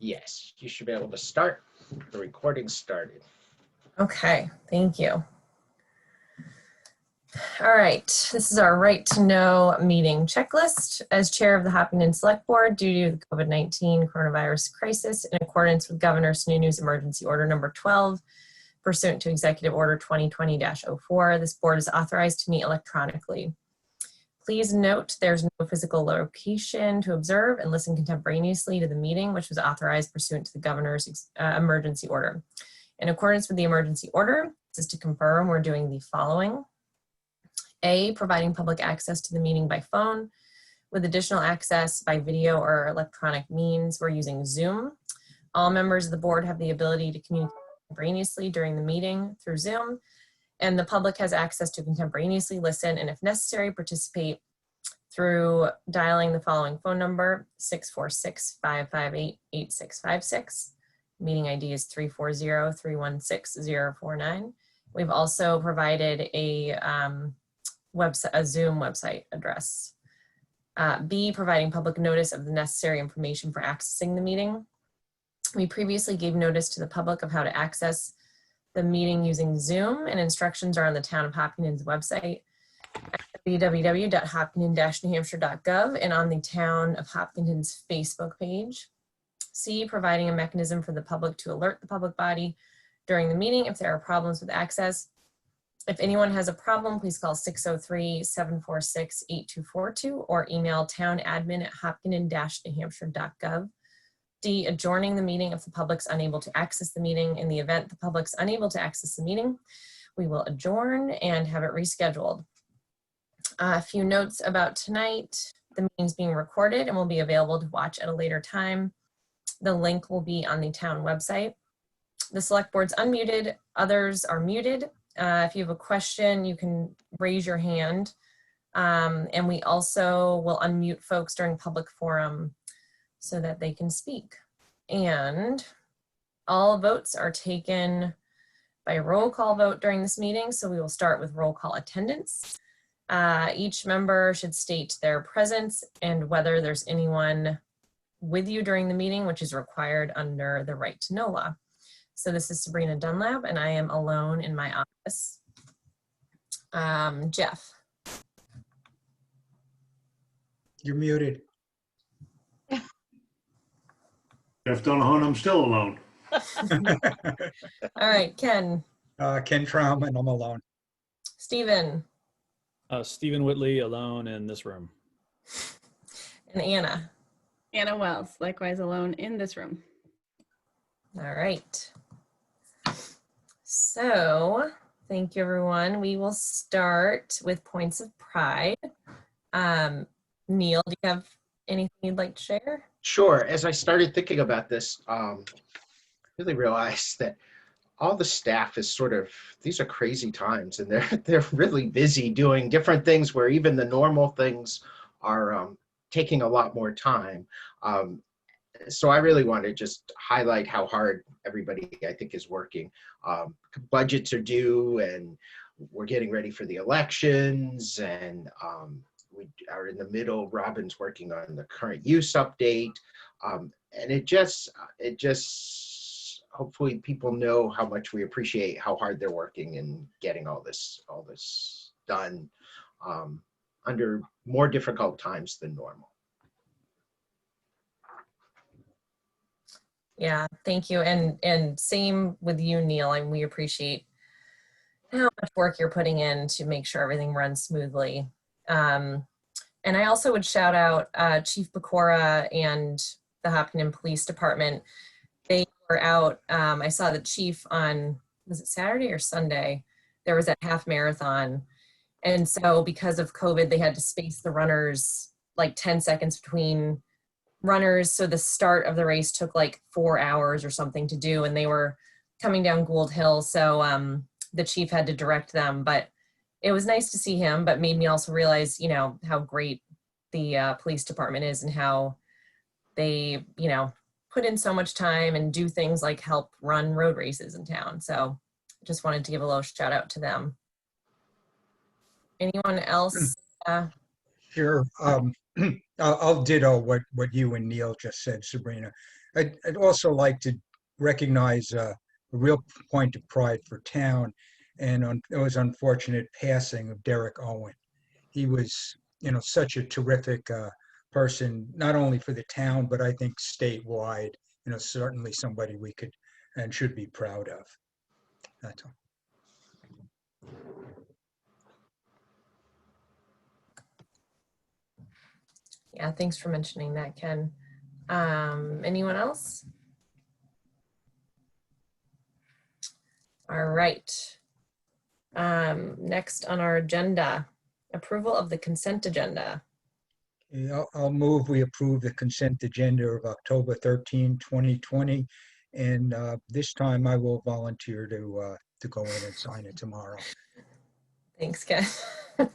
Yes, you should be able to start. The recording started. Okay, thank you. All right, this is our right to know meeting checklist. As chair of the Hopkinton Select Board, due to the COVID-19 coronavirus crisis, in accordance with Governor Sununu's Emergency Order Number 12, pursuant to Executive Order 2020-04, this board is authorized to meet electronically. Please note there's no physical location to observe and listen contemporaneously to the meeting, which was authorized pursuant to the governor's emergency order. In accordance with the emergency order, this is to confirm we're doing the following. A, providing public access to the meeting by phone. With additional access by video or electronic means, we're using Zoom. All members of the board have the ability to communicate contemporaneously during the meeting through Zoom, and the public has access to contemporaneously listen and, if necessary, participate through dialing the following phone number, 646-558-8656. Meeting ID is 340-316-049. We've also provided a Zoom website address. B, providing public notice of the necessary information for accessing the meeting. We previously gave notice to the public of how to access the meeting using Zoom, and instructions are on the Town of Hopkinton's website at www.hopkinton-newhampshire.gov and on the Town of Hopkinton's Facebook page. C, providing a mechanism for the public to alert the public body during the meeting if there are problems with access. If anyone has a problem, please call 603-746-8242 or email townadmin@hopkinton-newhampshire.gov. D, adjourning the meeting if the public's unable to access the meeting. In the event the public's unable to access the meeting, we will adjourn and have it rescheduled. A few notes about tonight. The meeting's being recorded and will be available to watch at a later time. The link will be on the town website. The select board's unmuted, others are muted. If you have a question, you can raise your hand. And we also will unmute folks during public forum so that they can speak. And all votes are taken by roll call vote during this meeting. So we will start with roll call attendance. Each member should state their presence and whether there's anyone with you during the meeting, which is required under the right to know law. So this is Sabrina Dunlap, and I am alone in my office. Jeff. You're muted. Jeff Donahoe, I'm still alone. All right, Ken. Ken Traum, and I'm alone. Stephen. Stephen Whitley, alone in this room. And Anna. Anna Wells, likewise alone in this room. All right. So, thank you, everyone. We will start with points of pride. Neil, do you have anything you'd like to share? Sure. As I started thinking about this, really realized that all the staff is these are crazy times, and they're really busy doing different things where even the normal things are taking a lot more time. So I really want to just highlight how hard everybody, I think, is working. Budgets are due, and we're getting ready for the elections, and we are in the middle. Robin's working on the current use update, and it just hopefully people know how much we appreciate how hard they're working and getting all this done under more difficult times than normal. Yeah, thank you. And same with you, Neil. And we appreciate how much work you're putting in to make sure everything runs smoothly. And I also would shout out Chief Pecora and the Hopkinton Police Department. They were out, I saw the chief on, was it Saturday or Sunday? There was that half marathon. And so because of COVID, they had to space the runners like 10 seconds between runners. So the start of the race took like 4 hours or something to do, and they were coming down Gould Hill. So the chief had to direct them, but it was nice to see him, but made me also realize, you know, how great the police department is and how they, you know, put in so much time and do things like help run road races in town. So just wanted to give a little shout out to them. Anyone else? Sure. I'll ditto what you and Neil just said, Sabrina. I'd also like to recognize a real point of pride for town, and it was unfortunate passing of Derek Owen. He was, such a terrific person, not only for the town, but I think statewide. Certainly somebody we could and should be proud of. That's all. Yeah, thanks for mentioning that, Ken. Anyone else? All right. Next on our agenda, approval of the consent agenda. Yeah, I'll move we approve the consent agenda of October 13, 2020. And this time I will volunteer to go in and sign it tomorrow. Thanks, Ken. Is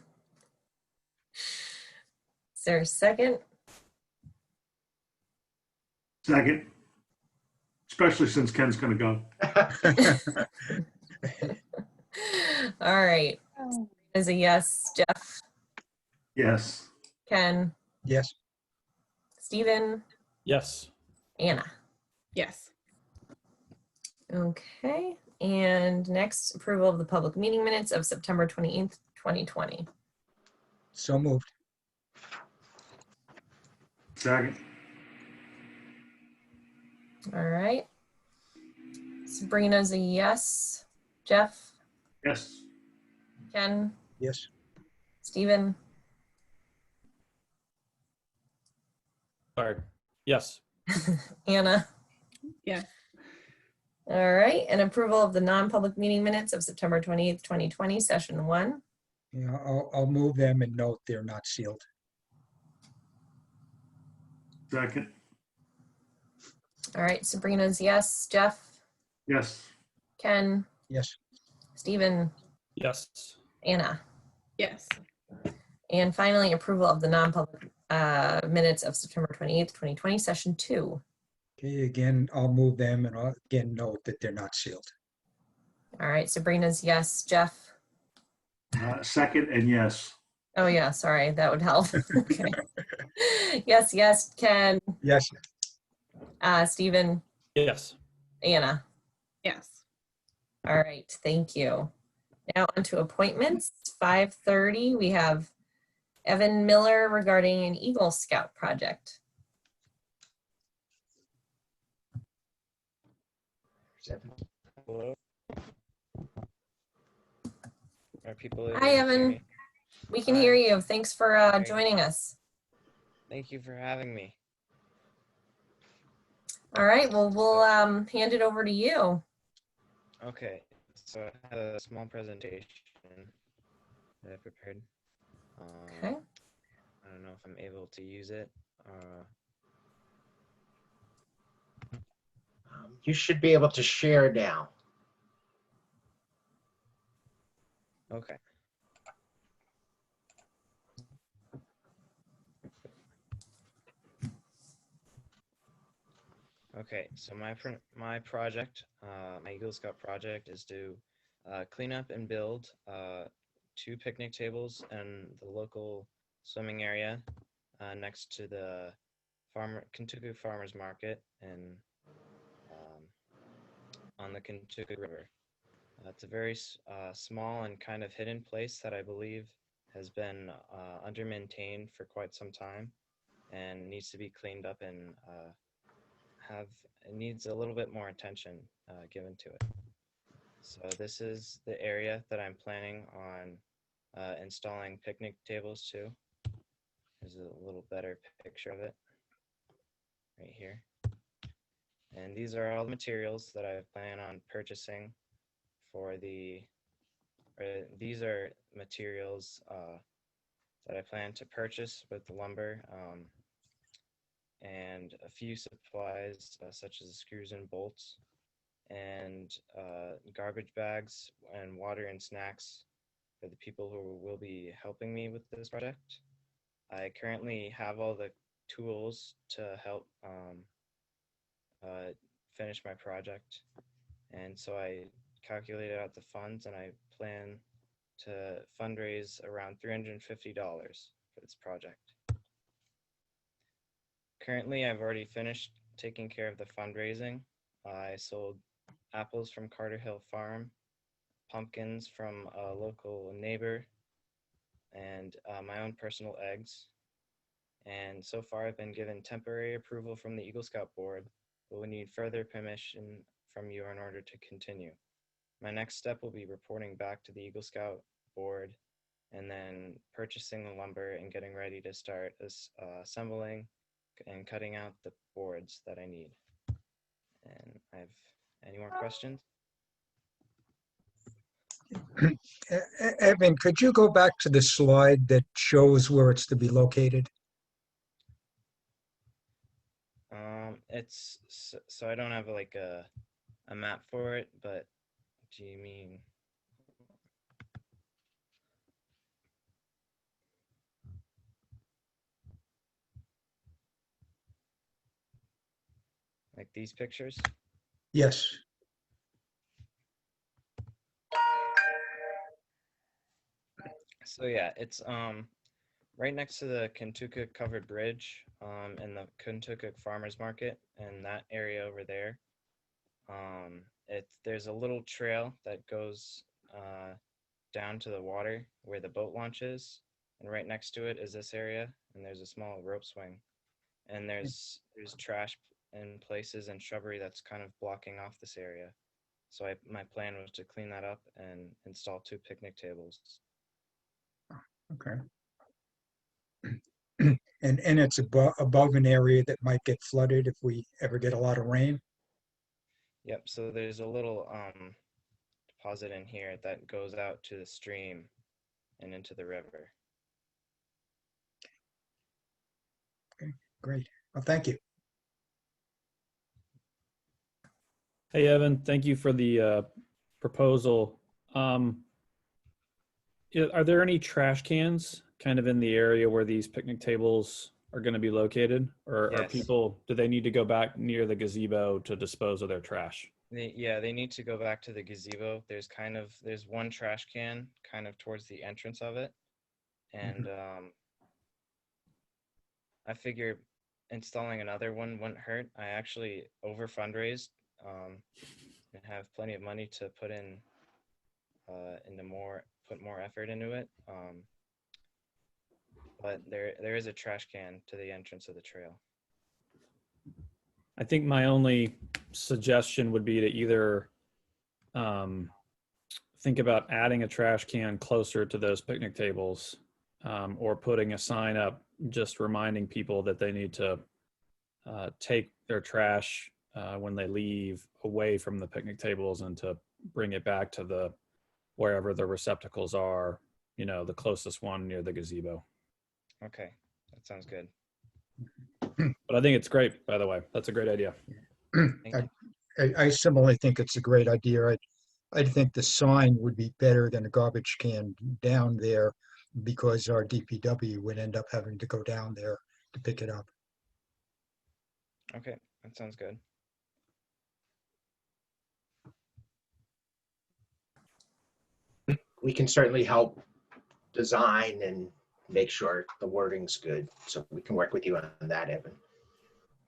there a second? Second. Especially since Ken's gonna go. All right. Is a yes. Jeff, Yes. Ken, Yes, Stephen, Yes. Anna. Yes. Okay. And next, approval of the public meeting minutes of September 28th, 2020. so moved. Second. All right. Sabrina's a yes. Jeff, Yes. Ken, Yes, Stephen, Sorry. Yes. Anna. Yes. All right. And approval of the non-public meeting minutes of September 28th, 2020, session 1. yeah, I'll move them and note they're not sealed. Second. All right. Sabrina's yes. Jeff, Yes. Ken, Yes, Stephen, Yes. Anna. Yes. And finally, approval of the non-public minutes of September 28th, 2020, session 2. okay, again, I'll move them and I'll again note that they're not sealed. All right. Sabrina's yes. Jeff. Second and yes. Oh, yeah. Sorry. That would help. Okay. Yes. Yes. Ken, Yes, Stephen, Yes. Anna. Yes. All right, thank you. Now on to appointments. 5:30, we have Evan Miller regarding an Eagle Scout project. Hello? Are people able Hi, to hear Evan. me? We can Hi. hear you. Thanks for Great. joining us. Thank you for having me. All right, well, we'll hand it over to you. Okay, so I had a small presentation that I prepared. Okay. I don't know if I'm able to use it. You should be able to share now. Okay. Okay, so my project, my Eagle Scout project, is to clean up and build 2 picnic tables in the local swimming area next to the Kentucky Farmers Market and on the Kentucky River. It's a very small and kind of hidden place that I believe has been under-maintained for quite some time and needs to be cleaned up and it needs a little bit more attention given to it. So this is the area that I'm planning on installing picnic tables to. There's a little better picture of it right here. And these are all the materials that I plan on purchasing for these are materials that I plan to purchase with the lumber and a few supplies such as screws and bolts and garbage bags and water and snacks for the people who will be helping me with this project. I currently have all the tools to help finish my project, and so I calculated out the funds and I plan to fundraise around $350 for this project. Currently, I've already finished taking care of the fundraising. I sold apples from Carter Hill Farm, pumpkins from a local neighbor, and my own personal eggs. And so far, I've been given temporary approval from the Eagle Scout Board, but we need further permission from you in order to continue. My next step will be reporting back to the Eagle Scout Board and then purchasing the lumber and getting ready to start assembling and cutting out the boards that I need. And any more questions? Evan, could you go back to the slide that shows where it's to be located? It's so I don't have like a map for it, but do you mean? Like these pictures? Yes. So yeah, it's right next to the Kentucky Covered Bridge and the Kentucky Farmers Market and that area over there. There's a little trail that goes down to the water where the boat launch is, and right next to it is this area, and there's a small rope swing, and there's trash in places and shrubbery that's kind of blocking off this area. So my plan was to clean that up and install 2 picnic tables. Okay. And it's above an area that might get flooded if we ever get a lot of rain? Yep, so there's a little deposit in here that goes out to the stream and into the river. Great. Well, thank you. Hey, Evan, thank you for the proposal. Are there any trash cans kind of in the area where these picnic tables are going to be located? Or are Yes. people, do they need to go back near the gazebo to dispose of their trash? They need to go back to the gazebo. There's one trash can kind of towards the entrance of it. And I figure installing another one wouldn't hurt. I actually over fundraised and have plenty of money to put in put more effort into it. But there is a trash can to the entrance of the trail. I think my only suggestion would be to either think about adding a trash can closer to those picnic tables or putting a sign up just reminding people that they need to take their trash when they leave away from the picnic tables and to bring it back to wherever the receptacles are, the closest one near the gazebo. Okay, that sounds good. But I think it's great, by the way. That's a great idea. Thank you. I similarly think it's a great idea. I think the sign would be better than a garbage can down there because our DPW would end up having to go down there to pick it up. Okay, that sounds good. We can certainly help design and make sure the wording's good. So we can work with you on that, Evan.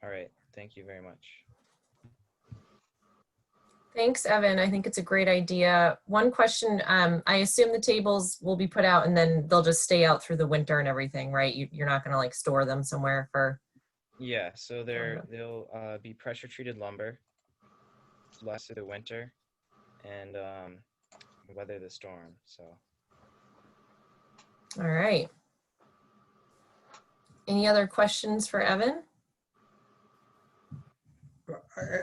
All right, thank you very much. Thanks, Evan. I think it's a great idea. One question, I assume the tables will be put out and then they'll just stay out through the winter and everything, right? You're not gonna like store them somewhere for, Yeah, so they'll be pressure treated lumber, last through the winter, and weather the storm. So all right. Any other questions for Evan?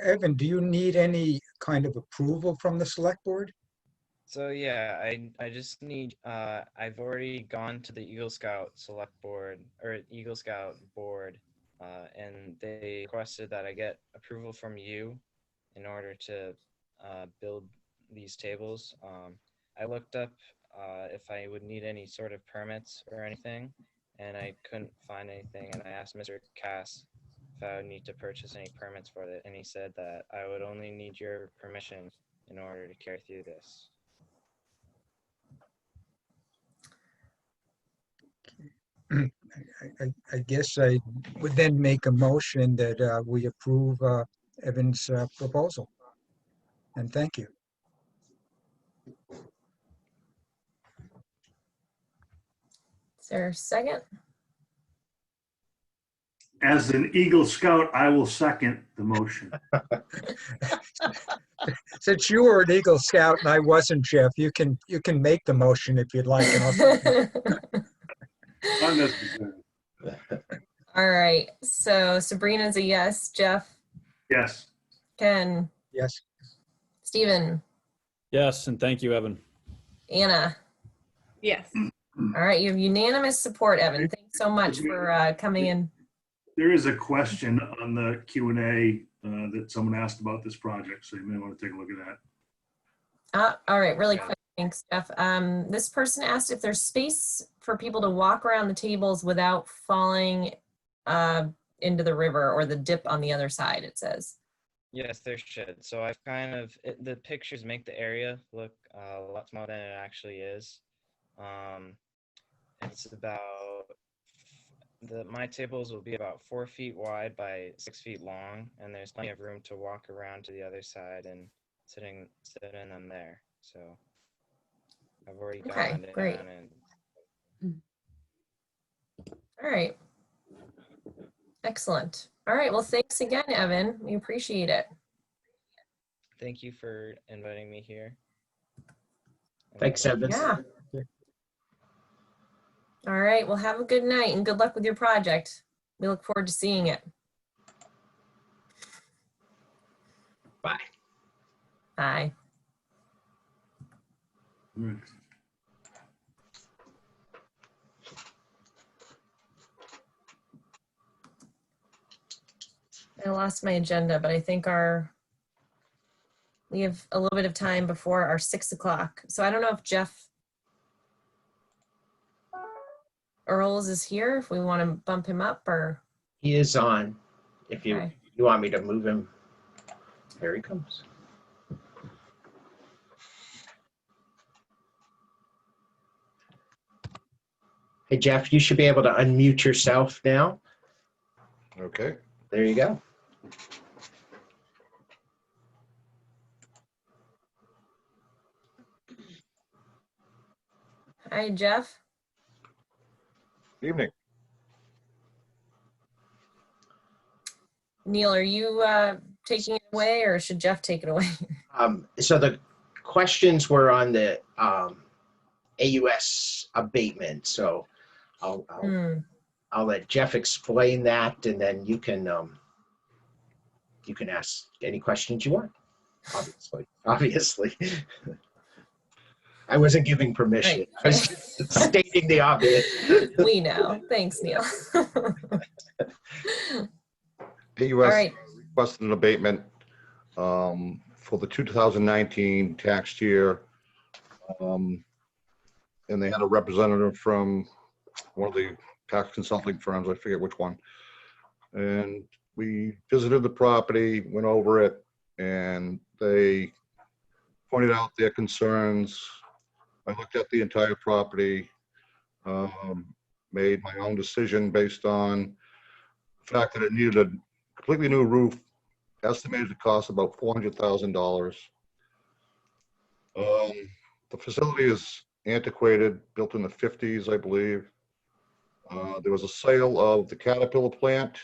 Evan, do you need any kind of approval from the select board? yeah, I just need I've already gone to the Eagle Scout select board or Eagle Scout board, and they requested that I get approval from you in order to build these tables. I looked up if I would need any sort of permits or anything, and I couldn't find anything. And I asked Mr. Cass if I would need to purchase any permits for it, and he said that I would only need your permission in order to carry through this. I guess I would then make a motion that we approve Evan's proposal. And thank you. Is there a second? As an Eagle Scout, I will second the motion. Since you were an Eagle Scout and I wasn't, Jeff, you can make the motion if you'd like. And I'll second. Unnecessary. All right, so Sabrina's a yes. Jeff, Yes. Ken, Yes. Stephen, Yes, and thank you, Evan. Anna. Yes. All right, you have unanimous support, Evan. Thanks so much for coming in. There is a question on the Q&A that someone asked about this project, so you may want to take a look at that. All right, really quick. Thanks, Jeff. This person asked if there's space for people to walk around the tables without falling into the river or the dip on the other side, it says. Yes, there should. So I've kind of, the pictures make the area look a lot smaller than it actually is. It's about, my tables will be about 4 feet wide by 6 feet long, and there's plenty of room to walk around to the other side and sit in them there. So I've already Okay, gone down great. and All right. Excellent. All right, well, thanks again, Evan. We appreciate it. thank you for inviting me here. And Thanks, good luck. Evan. Yeah. All right, well, have a good night and good luck with your project. We look forward to seeing it. Bye. Bye. Right. I lost my agenda, but I think we have a little bit of time before our 6 o'clock. So I don't know if Jeff Earls is here, if we want to bump him up or. He is on. If you Okay. you want me to move him, here he comes. Hey, Jeff, you should be able to unmute yourself now. Okay. There you go. Hi, Jeff. Evening. Neil, are you taking it away or should Jeff take it away? So the questions were on the AUS abatement. So I'll let Jeff explain that, and then you can ask any questions you want. Obviously. I wasn't giving permission. Right. I was stating the obvious. We know. Thanks, Neil. AUS All right. requested an abatement for the 2019 tax year. And they had a representative from one of the tax consulting firms, I forget which one. And we visited the property, went over it, and they pointed out their concerns. I looked at the entire property, made my own decision based on the fact that it needed a completely new roof, estimated to cost about $400,000. The facility is antiquated, built in the 50s, I believe. There was a sale of the Caterpillar plant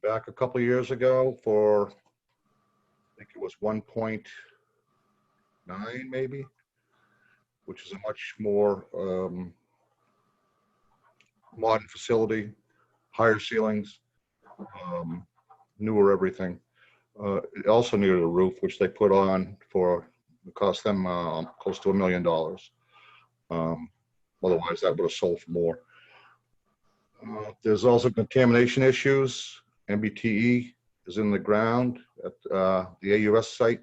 back a couple of years ago for, I think it was 1.9 maybe, which is a much more modern facility, higher ceilings, newer everything. It also needed a roof, which they put on for, it cost them close to $1 million. Otherwise, that would have sold for more. There's also contamination issues. MBTE is in the ground at the AUS site.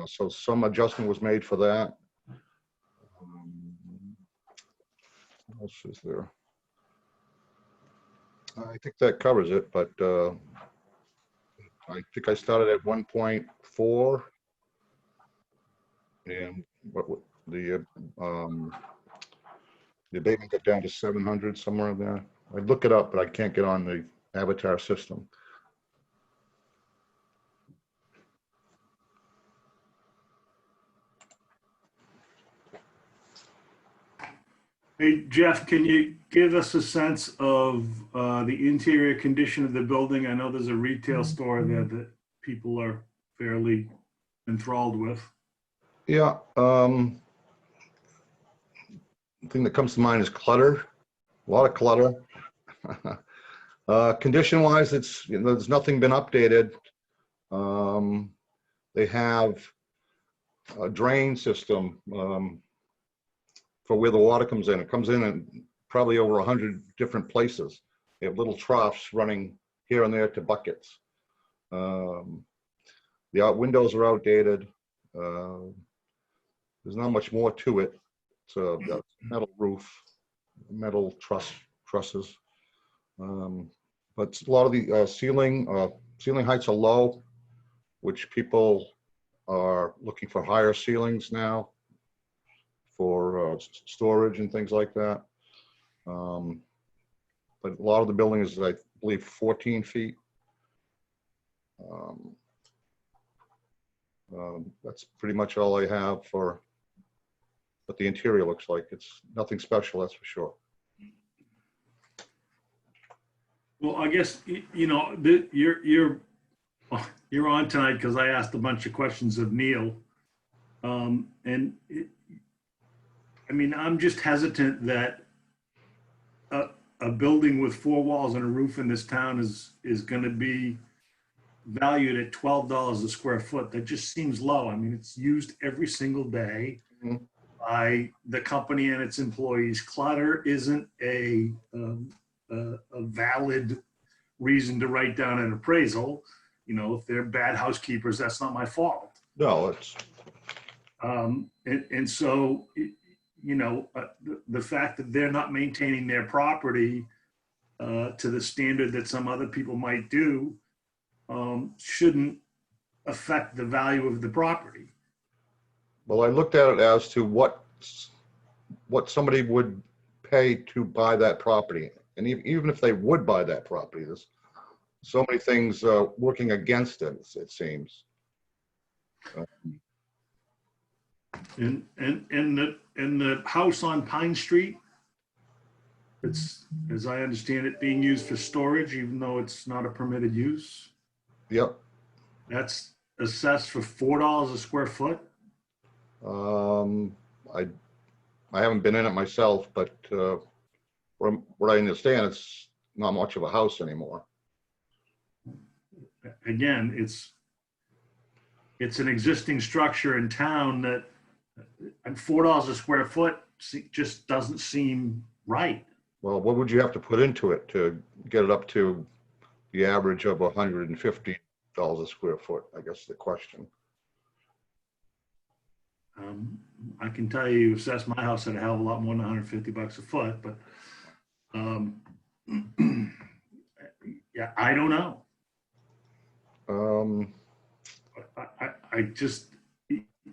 So some adjustment was made for that. What else is there? I think that covers it, but I think I started at 1.4. And what the The abatement got down to 700 somewhere in there. I'd look it up, but I can't get on the Avatar system. Hey, Jeff, can you give us a sense of the interior condition of the building? I know there's a retail store there that people are fairly enthralled with. Yeah, the thing that comes to mind is clutter, a lot of clutter. Condition wise, it's, you know, there's nothing been updated. They have a drain system for where the water comes in. It comes in probably over 100 different places. They have little troughs running here and there to buckets. The windows are outdated. There's not much more to it. It's a metal roof, metal trusses. But a lot of the ceiling heights are low, which people are looking for higher ceilings now for storage and things like that. But a lot of the building is, I believe, 14 feet. That's pretty much all I have for what the interior looks like. It's nothing special, that's for sure. Well, I guess, you know, you're on tonight because I asked a bunch of questions of Neil. I mean, I'm just hesitant that a building with 4 walls and a roof in this town is going to be valued at $12 a square foot. That just seems low. I mean, it's used every single day by the company and its employees. Clutter isn't a valid reason to write down an appraisal. You know, if they're bad housekeepers, that's not my fault. No, it's, And so, you know, the fact that they're not maintaining their property to the standard that some other people might do shouldn't affect the value of the property. well, I looked at it as to what somebody would pay to buy that property. And even if they would buy that property, there's so many things working against it, it seems. And the house on Pine Street, it's, as I understand it, being used for storage, even though it's not a permitted use. Yep. That's assessed for $4 a square foot. I haven't been in it myself, but what I understand, it's not much of a house anymore. Again, it's an existing structure in town that at $4 a square foot just doesn't seem right. Well, what would you have to put into it to get it up to the average of $150 a square foot? I guess the question. I can tell you, assess my house at a hell of a lot more than $150 a foot, but yeah, I don't know. I just,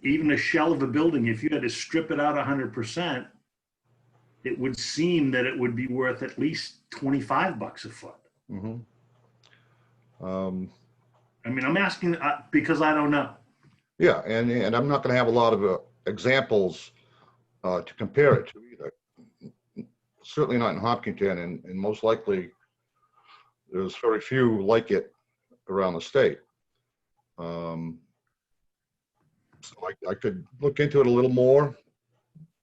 even a shell of a building, if you had to strip it out 100%, it would seem that it would be worth at least $25 a foot. Mhm. I mean, I'm asking because I don't know. Yeah, and I'm not going to have a lot of examples to compare it to either. Certainly not in Hopkinton, and most likely there's very few like it around the state. So I could look into it a little more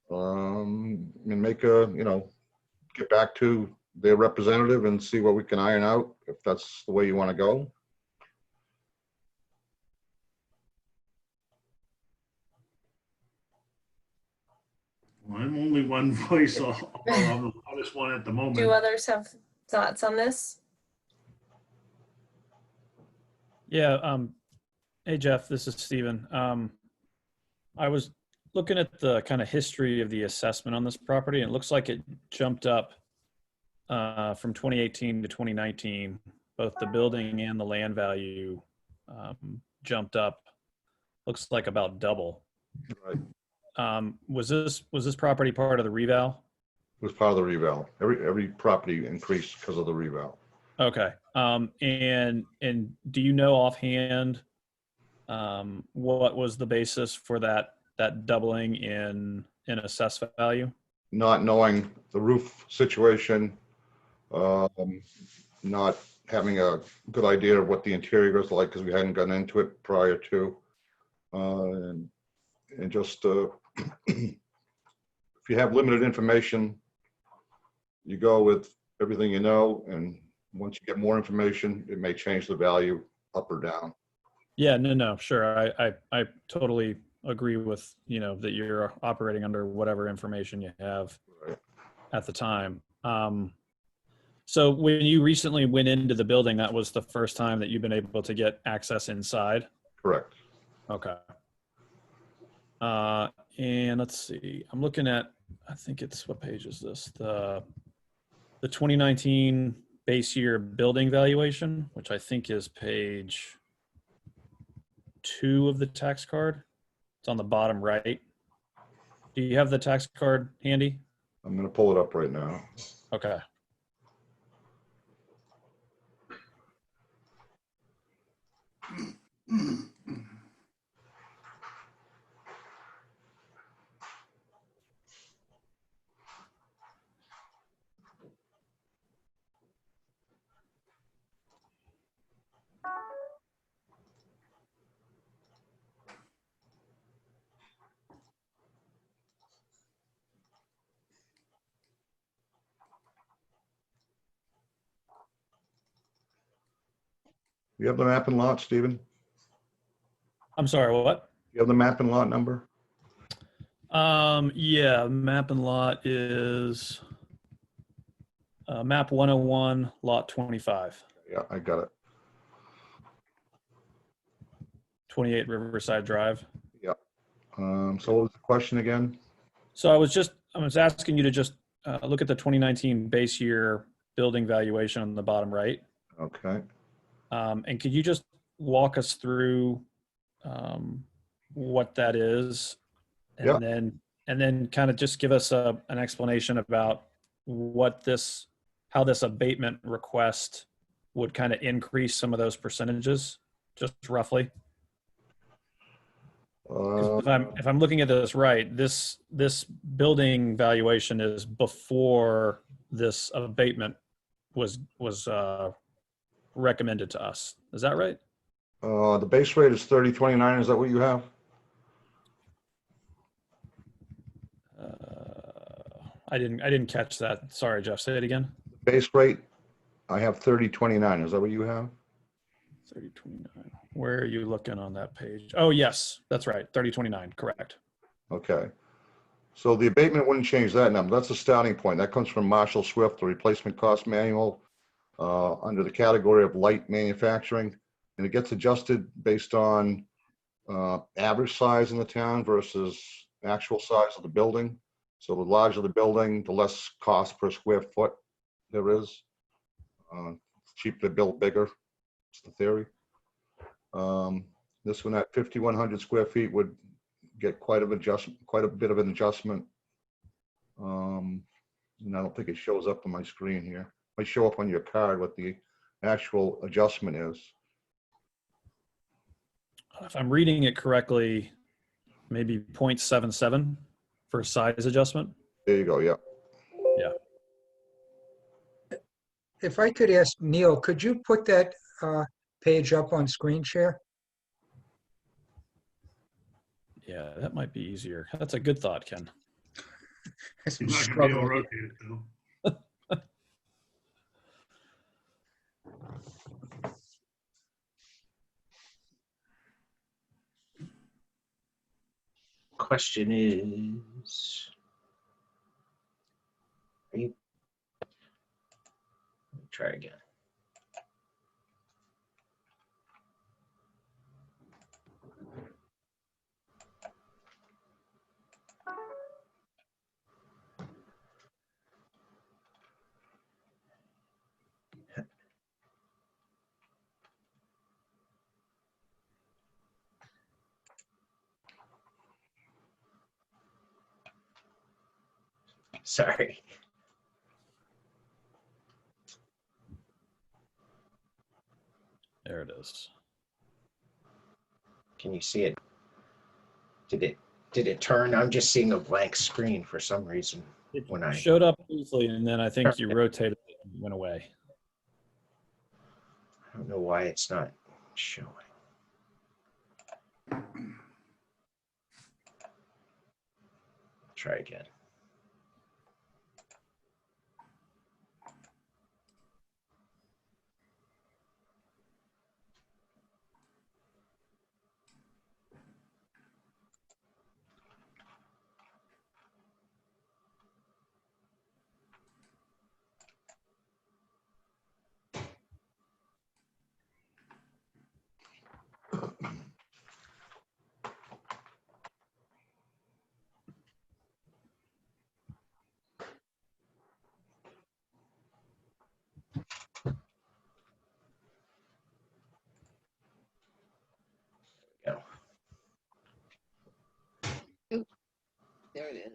and make a, you know, get back to their representative and see what we can iron out, if that's the way you want to go. Well, I'm only one voice. I'm the loudest one at the moment. Do others have thoughts on this? Yeah. Hey, Jeff, this is Steven. I was looking at the kind of history of the assessment on this property, and it looks like it jumped up from 2018 to 2019. Both the building and the land value jumped up. Looks like about double. Right. Was this property part of the reval? was part of the reval. Every property increased because of the reval. Okay. And do you know offhand what was the basis for that doubling in assessed value? Not knowing the roof situation, not having a good idea of what the interior was like because we hadn't gotten into it prior to, and just if you have limited information, you go with everything you know, and once you get more information, it may change the value up or down. Yeah, no, sure. I totally agree with, that you're operating under whatever information you have Right. at the time. So when you recently went into the building, that was the first time that you've been able to get access inside? Correct. Okay. And let's see, I'm looking at, I think it's, what page is this? The 2019 base year building valuation, which I think is page 2 of the tax card. It's on the bottom right. Do you have the tax card handy? I'm going to pull it up right now. Okay. You have the map and lot, Stephen? I'm sorry, what? You have the map and lot number? Yeah, map and lot is map 101, lot 25, Yeah, I got it. 28 Riverside Drive. So what was the question again? So I was asking you to just look at the 2019 base year building valuation on the bottom right. Okay. And could you just walk us through what that is? And Yeah. then kind of just give us an explanation about how this abatement request would kind of increase some of those percentages, just roughly. 'Cause if I'm looking at this right, this building valuation is before this abatement was recommended to us. Is that right? The base rate is 3029. Is that what you have? I didn't catch that. Sorry, Jeff. Say it again. Base rate, I have 3029. Is that what you have? 3029. Where are you looking on that page? Oh, yes, that's right. 3029. Correct. Okay. So the abatement wouldn't change that number. That's a starting point. That comes from Marshall Swift, the replacement cost manual, under the category of light manufacturing. And it gets adjusted based on average size in the town versus actual size of the building. So the larger the building, the less cost per square foot there is. It's cheaper to build bigger. It's the theory. This one at 5,100 square feet would get quite a bit of an adjustment. And I don't think it shows up on my screen here. It might show up on your card what the actual adjustment is. If I'm reading it correctly, maybe 0.77 for size adjustment. There you go. Yeah. If I could ask Neil, could you put that page up on screen share? Yeah, that might be easier. That's a good thought, Ken. I've You're been not gonna be able to struggling. rotate it though. Question is, let me try again. Sorry. There it is. Can you see it? Did it turn? I'm just seeing a blank screen for some reason. It When I- showed up briefly, and then I think you rotated it and went away. I don't know why it's not showing. Try again. Go. There it is.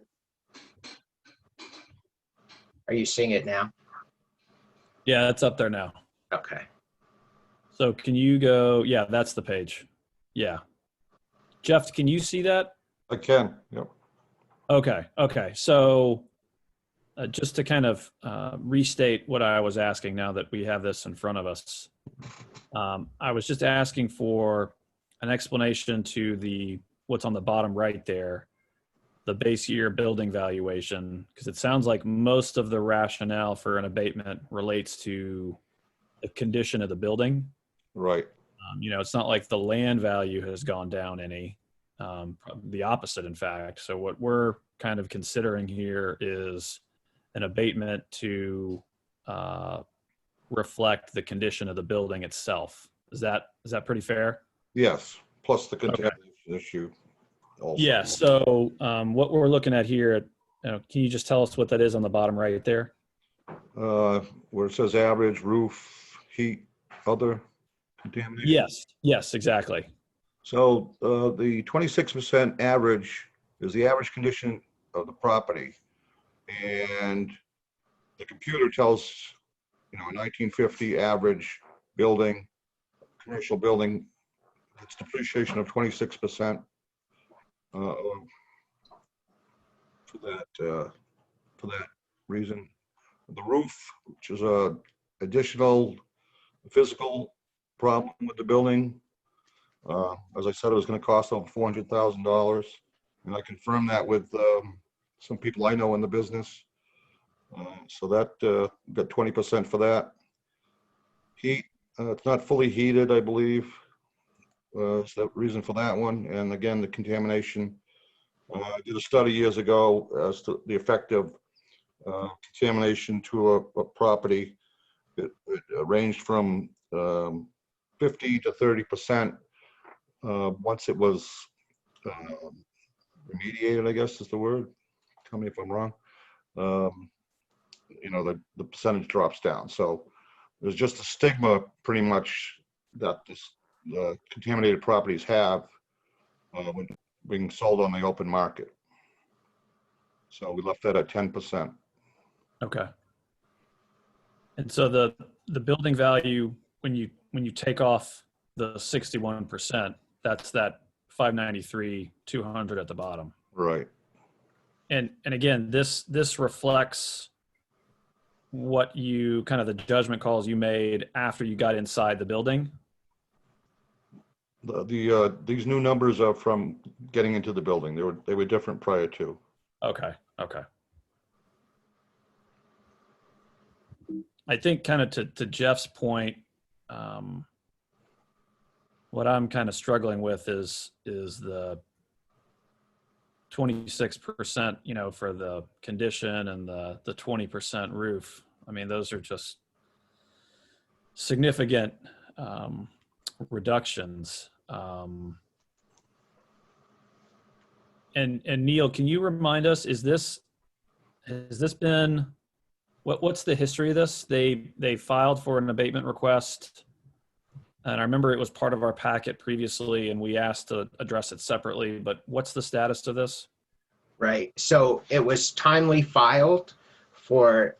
Are you seeing it now? Yeah, it's up there now. Okay. So can you go? Yeah, that's the page. Yeah. Jeff, can you see that? I can, yep. Okay. Okay. So just to kind of restate what I was asking now that we have this in front of us, I was just asking for an explanation to what's on the bottom right there, the base year building valuation, because it sounds like most of the rationale for an abatement relates to the condition of the building. Right, It's not like the land value has gone down any, the opposite, in fact. So what we're kind of considering here is an abatement to reflect the condition of the building itself. Is that pretty fair? yes, plus the contamination issue also. Yeah. So what we're looking at here, can you just tell us what that is on the bottom right there? Where it says average roof, heat, other contamination. Yes. Yes, exactly. So the 26% average is the average condition of the property. And the computer tells, a 1950 average building, commercial building, it's depreciation of 26% for that reason. The roof, which is a additional physical problem with the building. As I said, it was going to cost over $400,000, and I confirmed that with some people I know in the business. So that got 20% for that. Heat, it's not fully heated, I believe. So the reason for that one, and again, the contamination. I did a study years ago as to the effect of contamination to a property. It ranged from 50 to 30% once it was remediated, I guess is the word. Tell me if I'm wrong. The percentage drops down. So there's just a stigma pretty much that this contaminated properties have when being sold on the open market. So we left that at 10%. Okay. And so the building value, when you take off the 61%, that's that 593,200 at the bottom. Right. And again, this reflects what you kind of the judgment calls you made after you got inside the building. These new numbers are from getting into the building. They were different prior to. Okay. Okay. I think kind of to Jeff's point, what I'm kind of struggling with is the 26%, for the condition and the 20% roof. I mean, those are just significant reductions. And Neil, can you remind us, has this been, what's the history of this? They filed for an abatement request. And I remember it was part of our packet previously and we asked to address it separately, but what's the status of this? Right. So it was timely filed for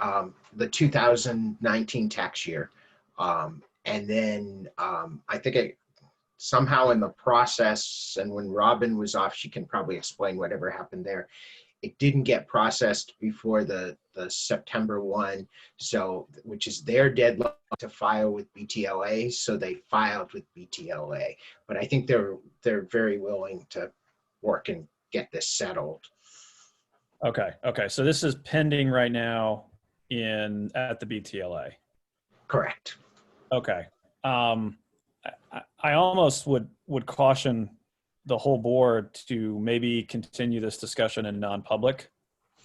the 2019 tax year. And then I think somehow in the process, and when Robin was off, she can probably explain whatever happened there. It didn't get processed before the September 1, so, which is their deadline to file with BTLA, so they filed with BTLA. But I think they're very willing to work and get this settled. Okay. Okay. So this is pending right now at the BTLA. Correct. Okay. I almost would caution the whole board to maybe continue this discussion in non-public,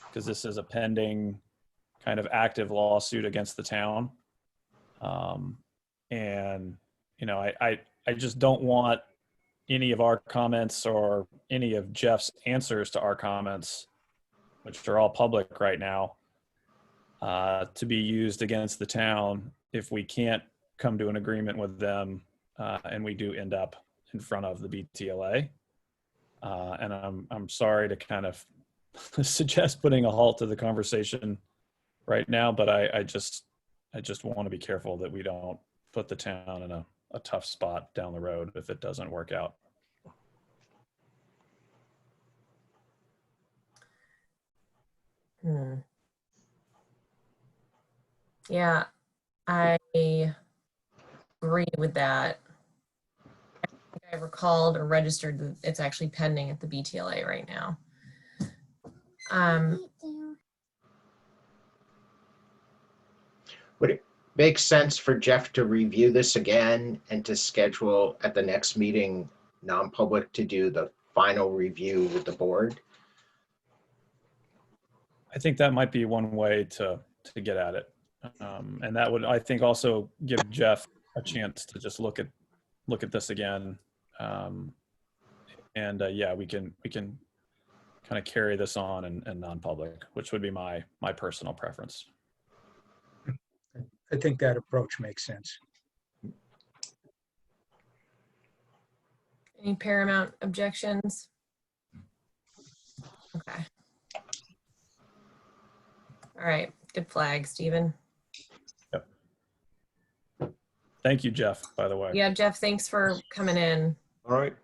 because this is a pending kind of active lawsuit against the town. And, you know, I just don't want any of our comments or any of Jeff's answers to our comments, which are all public right now, to be used against the town if we can't come to an agreement with them, and we do end up in front of the BTLA. And I'm sorry to kind of suggest putting a halt to the conversation right now, but I just want to be careful that we don't put the town in a tough spot down the road if it doesn't work out. Yeah, I agree with that. I think I recalled or registered that it's actually pending at the BTLA right now. Would it make sense for Jeff to review this again and to schedule at the next meeting non-public to do the final review with the board? I think that might be one way to get at it. And that would, I think, also give Jeff a chance to just look at this again. Yeah, we can kind of carry this on in non-public, which would be my personal preference. I think that approach makes sense. Any Paramount objections? Okay. All right, good flag, Stephen. Yep. Thank you, Jeff, by the way. Yeah, Jeff, thanks for coming in. All right,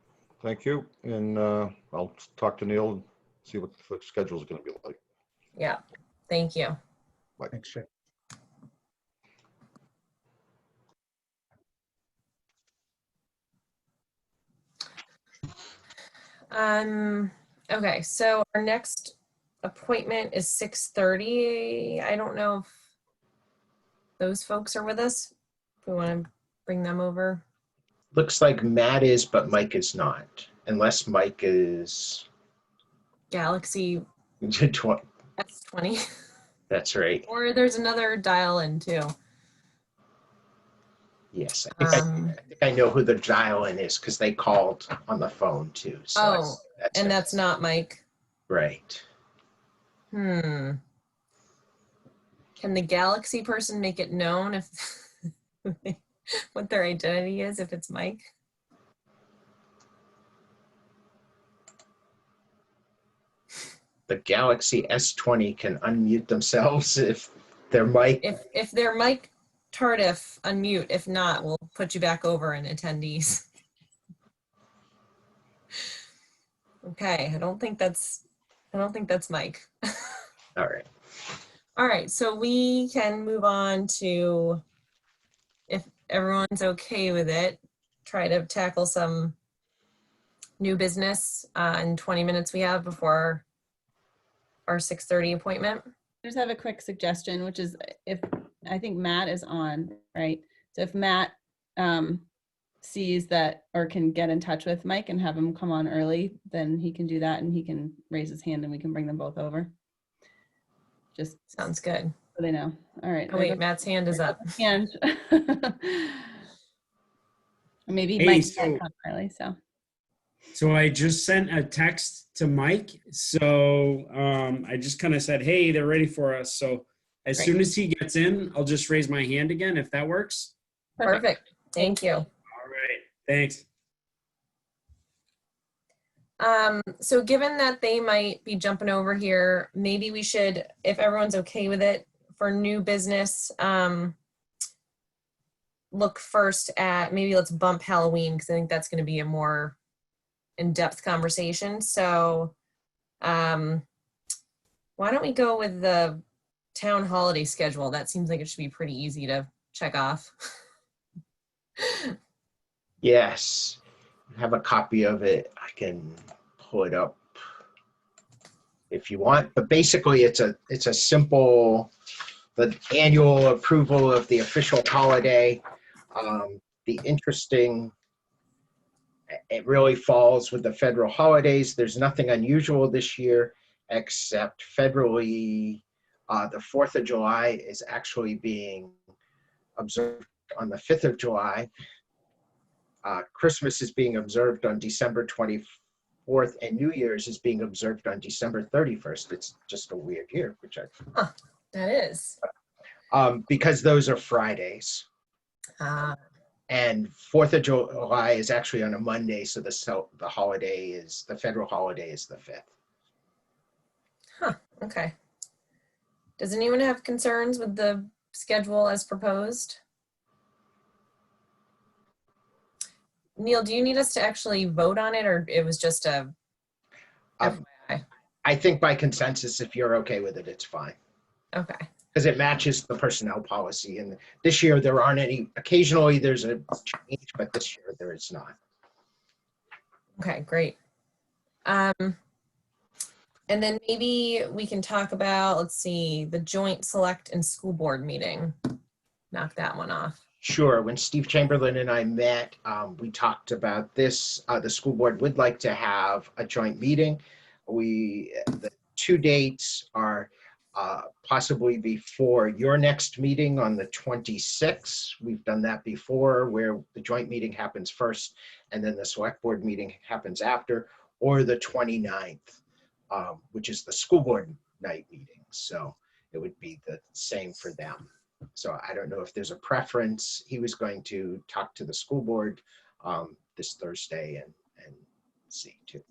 thank you. And I'll talk to Neil and see what the schedule is going to be like. Yeah, thank you. Thanks, Jeff. Okay, so our next appointment is 6:30. I don't know if those folks are with us. If we want to bring them over. Looks like Matt is, but Mike is not, unless Mike is Galaxy 20. S20. That's right. Or there's another dial in too. Yes, I think I know who the dial-in is because they called on the phone too. So Oh, and it. that's not Mike. Right. Can the Galaxy person make it known if what their identity is if it's Mike? The Galaxy S20 can unmute themselves if they're Mike. If they're Mike Tardif, unmute. If not, we'll put you back over in attendees. Okay, I don't think that's Mike. All right. All right, so we can move on to, if everyone's okay with it, try to tackle some new business in 20 minutes we have before our 6:30 appointment. I just have a quick suggestion, which is if, I think Matt is on, right? So if Matt sees that or can get in touch with Mike and have him come on early, then he can do that and he can raise his hand and we can bring them both over. Just Sounds good. so they know. All right. Oh wait, Matt's hand is up. And maybe Hey, Mike so- can come early, so. So I just sent a text to Mike. So I just kind of said, hey, they're ready for us. So as Great. soon as he gets in, I'll just raise my hand again if that works. Perfect. Thank you. All right. Thanks. So given that they might be jumping over here, maybe we should, if everyone's okay with it, for new business, look first at, maybe let's bump Halloween, because I think that's going to be a more in-depth conversation. So why don't we go with the town holiday schedule? That seems like it should be pretty easy to check off. Yes, I have a copy of it. I can pull it up if you want, but basically it's a simple, the annual approval of the official holiday. The interesting, it really falls with the federal holidays. There's nothing unusual this year except federally, the 4th of July is actually being observed on the 5th of July. Christmas is being observed on December 24th, and New Year's is being observed on December 31st. It's just a weird year, which That is. because those are Fridays. And 4th of July is actually on a Monday, so the holiday is, the federal holiday is the 5th. Huh, okay. Does anyone have concerns with the schedule as proposed? Neil, do you need us to actually vote on it, or it was just a FYI? I think by consensus, if you're okay with it, it's fine. Okay. Because it matches the personnel policy. And this year there aren't any, occasionally there's a change, but this year there is not. Okay, great. And then maybe we can talk about, let's see, the joint select and school board meeting. Knock that one off. Sure. When Steve Chamberlain and I met, we talked about this. The school board would like to have a joint meeting. The 2 dates are possibly before your next meeting on the 26th. We've done that before, where the joint meeting happens first and then the select board meeting happens after, or the 29th, which is the school board night meeting. So it would be the same for them. So I don't know if there's a preference. He was going to talk to the school board this Thursday and see too.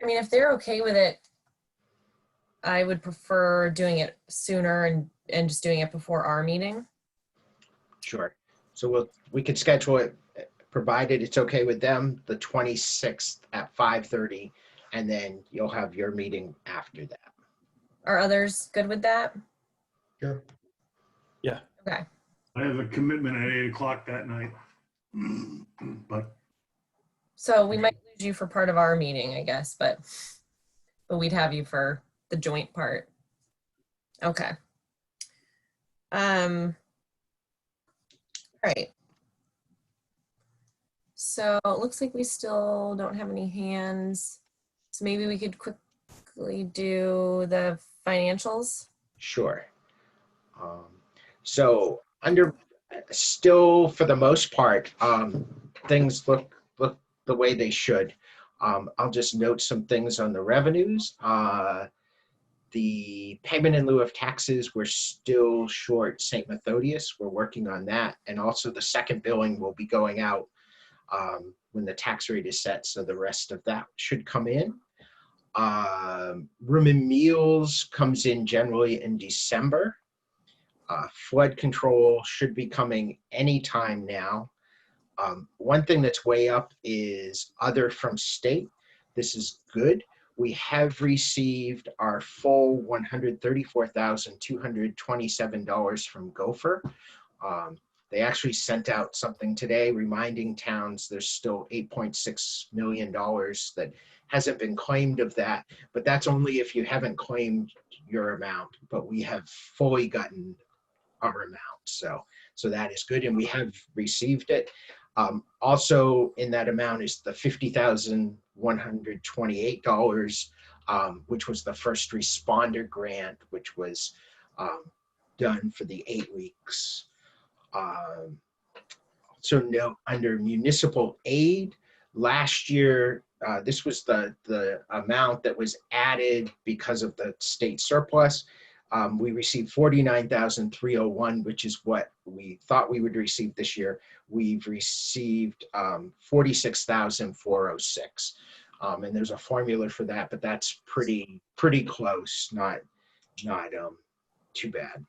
I mean, if they're okay with it, I would prefer doing it sooner and just doing it before our meeting. Sure. So we could schedule it, provided it's okay with them, the 26th at 5:30, and then you'll have your meeting after that. Are others good with that? Sure. Yeah. Okay. I have a commitment at 8 o'clock that night. But So we might lose you for part of our meeting, I guess, but we'd have you for the joint part. Okay. All right. So it looks like we still don't have any hands. So maybe we could quickly do the financials. Sure. So still for the most part, things look the way they should. I'll just note some things on the revenues. The payment in lieu of taxes, we're still short St. Methodius. We're working on that. And also the second billing will be going out when the tax rate is set. So the rest of that should come in. Room and meals comes in generally in December. Flood control should be coming anytime now. One thing that's way up is other from state. This is good. We have received our full $134,227 from Gopher. They actually sent out something today reminding towns there's still $8.6 million that hasn't been claimed of that, but that's only if you haven't claimed your amount, but we have fully gotten our amount. So that is good, and we have received it. Also in that amount is the $50,128, which was the first responder grant, which was done for the 8 weeks. So no, under municipal aid, last year, this was the amount that was added because of the state surplus. We received $49,301, which is what we thought we would receive this year. We've received $46,406. And there's a formula for that, but that's pretty close, not too bad.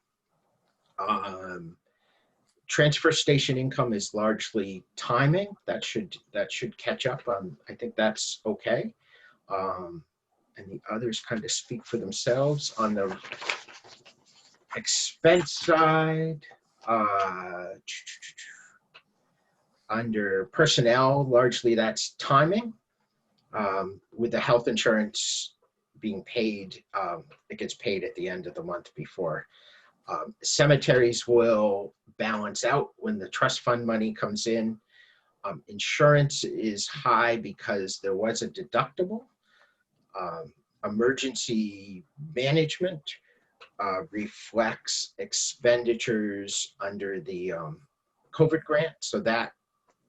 Transfer station income is largely timing. That should catch up. I think that's okay. And the others kind of speak for themselves. On the expense side, under personnel, largely that's timing. With the health insurance being paid, it gets paid at the end of the month before. Cemeteries will balance out when the trust fund money comes in. Insurance is high because there was a deductible. Emergency management reflects expenditures under the COVID grant, so that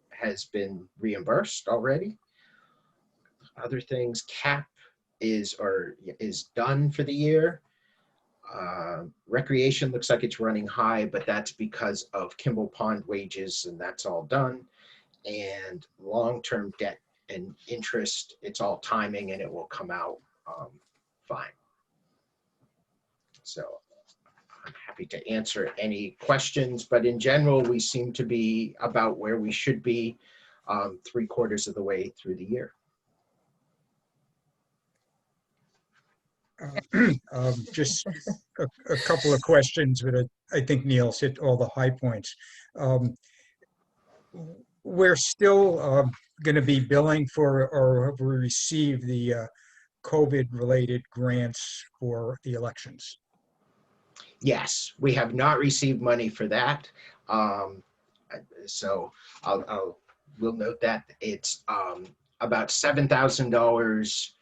has been reimbursed already. Other things, CAP is done for the year. Recreation looks like it's running high, but that's because of Kimball Pond wages, and that's all done. And long-term debt and interest, it's all timing, and it will come out fine. So I'm happy to answer any questions, but in general, we seem to be about where we should be 3/4 of the way through the year. Just a couple of questions, but I think Neil's hit all the high points. We're still going to be billing for, or have we received the COVID-related grants for the elections? Yes, we have not received money for that. So we'll note that it's about $7,000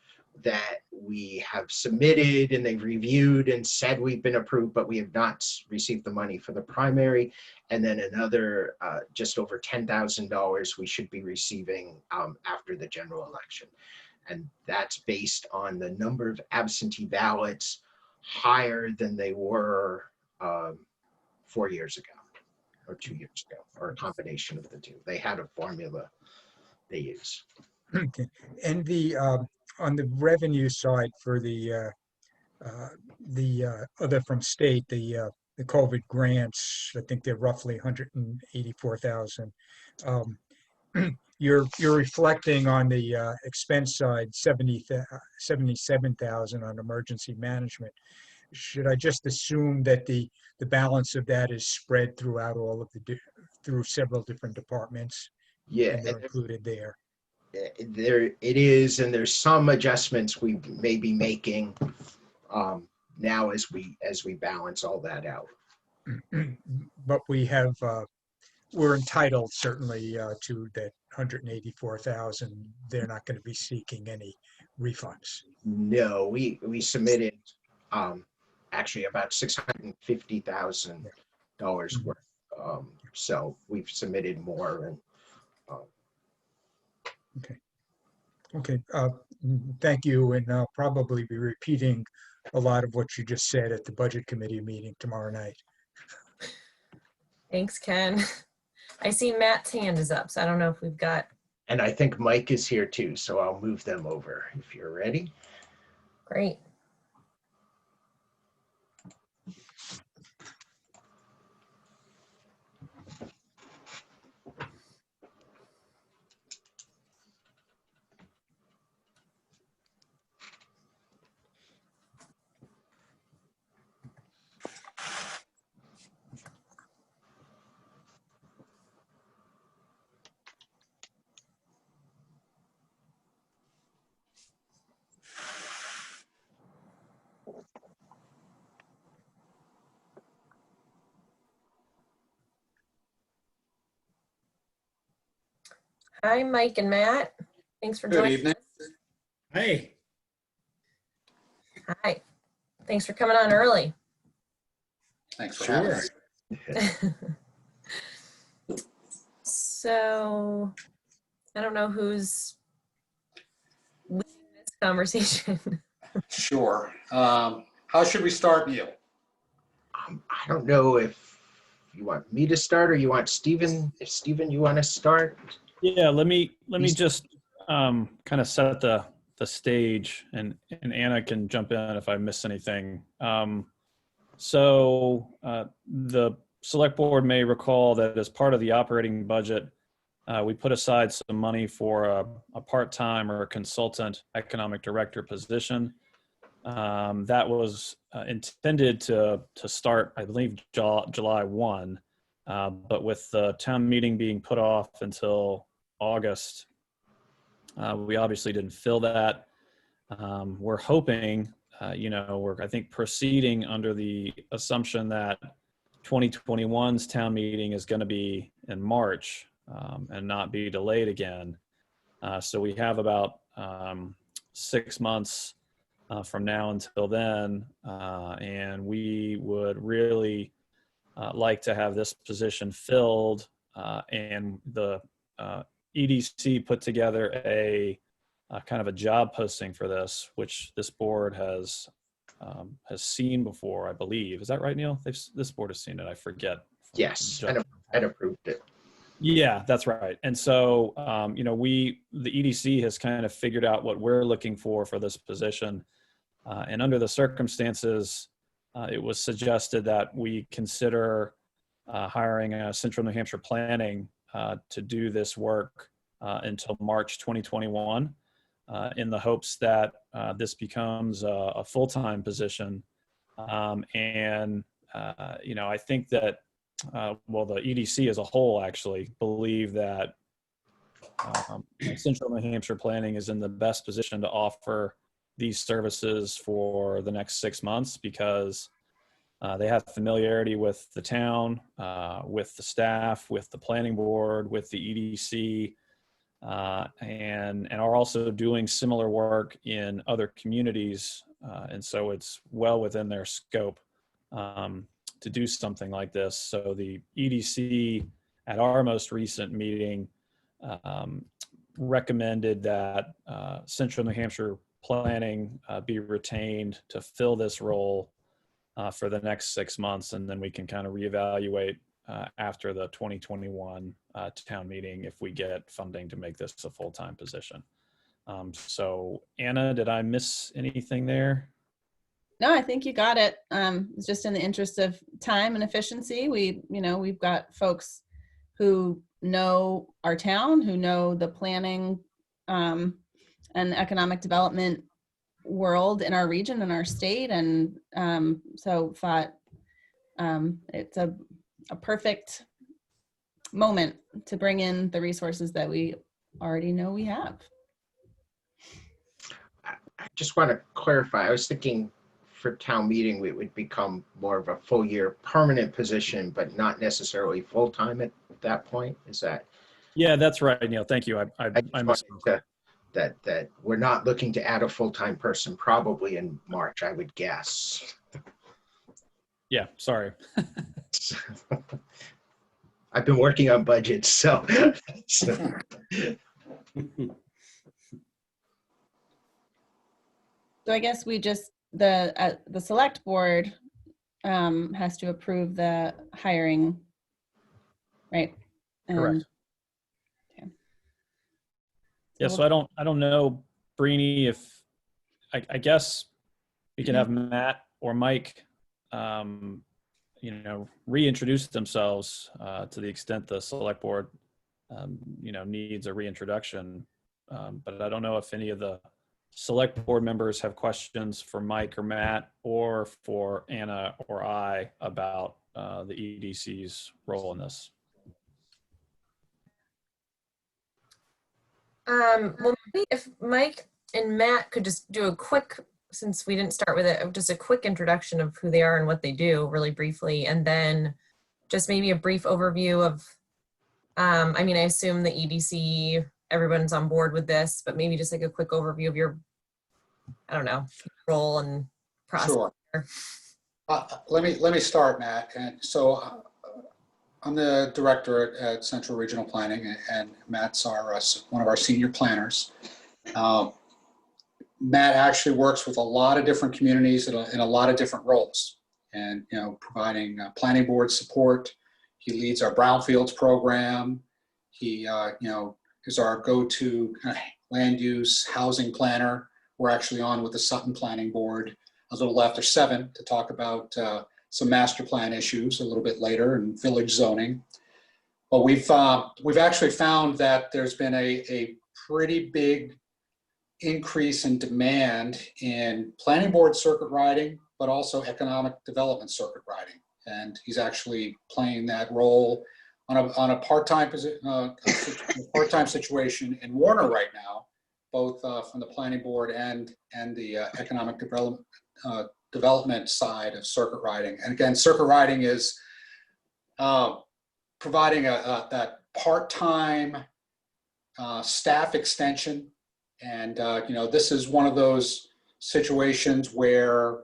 that we have submitted, and they've reviewed and said we've been approved, but we have not received the money for the primary. And then another just over $10,000 we should be receiving after the general election. And that's based on the number of absentee ballots higher than they were 4 years ago or 2 years ago, or a combination of the two. They had a formula they use. Okay. And the on the revenue side for the other from state, the COVID grants, I think they're roughly 184,000. You're reflecting on the expense side 77,000 on emergency management. Should I just assume that the balance of that is spread throughout all of through several different departments? Yeah, And they're included there. There it is, and there's some adjustments we may be making now as we balance all that out. But we have we're entitled certainly to that 184,000. They're not going to be seeking any refunds. No, we submitted actually about $650,000 worth. So we've submitted more, and Okay. Thank you. And I'll probably be repeating a lot of what you just said at the budget committee meeting tomorrow night. Thanks, Ken. I see Matt's hand is up, so I don't know if we've got. and I think Mike is here too, so I'll move them over if you're ready. Great. Hi, Mike and Matt. Thanks for Good joining evening. us. Hey, Hi. Thanks for coming on early. Thanks for having us. So, I don't know who's leading this conversation. Sure. How should we start, Neil? I don't know if you want me to start or you want Stephen. If Stephen, you want to start? Yeah, let me just kind of set the stage, and Anna can jump in if I miss anything. So the select board may recall that as part of the operating budget, we put aside some money for a part-time or a consultant economic director position. That was intended to start, I believe, July 1. But with the town meeting being put off until August, we obviously didn't fill that. We're hoping, we're, I think, proceeding under the assumption that 2021's town meeting is going to be in March and not be delayed again. So we have about 6 months from now until then, and we would really like to have this position filled, and the EDC put together a kind of a job posting for this, which this board has seen before, I believe. Is that right, Neil? This board has seen it. I forget. Yes, and approved it. Yeah, that's right. And so, the EDC has kind of figured out what we're looking for this position. And under the circumstances, it was suggested that we consider hiring a Central New Hampshire Planning to do this work until March 2021, in the hopes that this becomes a full-time position. I think that, the EDC as a whole actually believe that Central New Hampshire Planning is in the best position to offer these services for the next 6 months, because they have familiarity with the town, with the staff, with the planning board, with the EDC, and are also doing similar work in other communities. And so it's well within their scope to do something like this. So the EDC at our most recent meeting recommended that Central New Hampshire Planning be retained to fill this role for the next 6 months, and then we can kind of reevaluate after the 2021 town meeting if we get funding to make this a full-time position. So Anna, did I miss anything there? No, I think you got it. It's just in the interest of time and efficiency. We've got folks who know our town, who know the planning and economic development world in our region and our state. And so thought it's a perfect moment to bring in the resources that we already know we have. I just want to clarify. I was thinking for town meeting, it would become more of a full year permanent position, but not necessarily full-time at that point. Is that? Yeah, that's right, Neil. Thank you. I just wanted that we're not looking to add a full-time person probably in March, I would guess. Yeah, sorry. I've been working on budgets, so. So I guess we just, the select board has to approve the hiring, right? Correct. Yeah, so I don't know, Brini, if I guess we can have Matt or Mike, reintroduce themselves to the extent the select board, needs a reintroduction. But I don't know if any of the select board members have questions for Mike or Matt or for Anna or I about the EDC's role in this. Well, maybe if Mike and Matt could just do a quick, since we didn't start with it, just a quick introduction of who they are and what they do really briefly, and then just maybe a brief overview of, I assume the EDC, everyone's on board with this, but maybe just like a quick overview of your, role and process. Sure. Let me start, Matt. And so I'm the director at Central Regional Planning, and Matt's one of our senior planners. Matt actually works with a lot of different communities in a lot of different roles, and providing planning board support. He leads our brownfields program. He is our go-to land use housing planner. We're actually on with the Sutton Planning Board a little after 7 to talk about some master plan issues a little bit later and village zoning. But we've actually found that there's been a pretty big increase in demand in planning board circuit riding, but also economic development circuit riding. And he's actually playing that role on a part-time situation in Warner right now, both from the planning board and the economic development side of circuit riding. And again, circuit riding is providing that part-time staff extension. And this is one of those situations where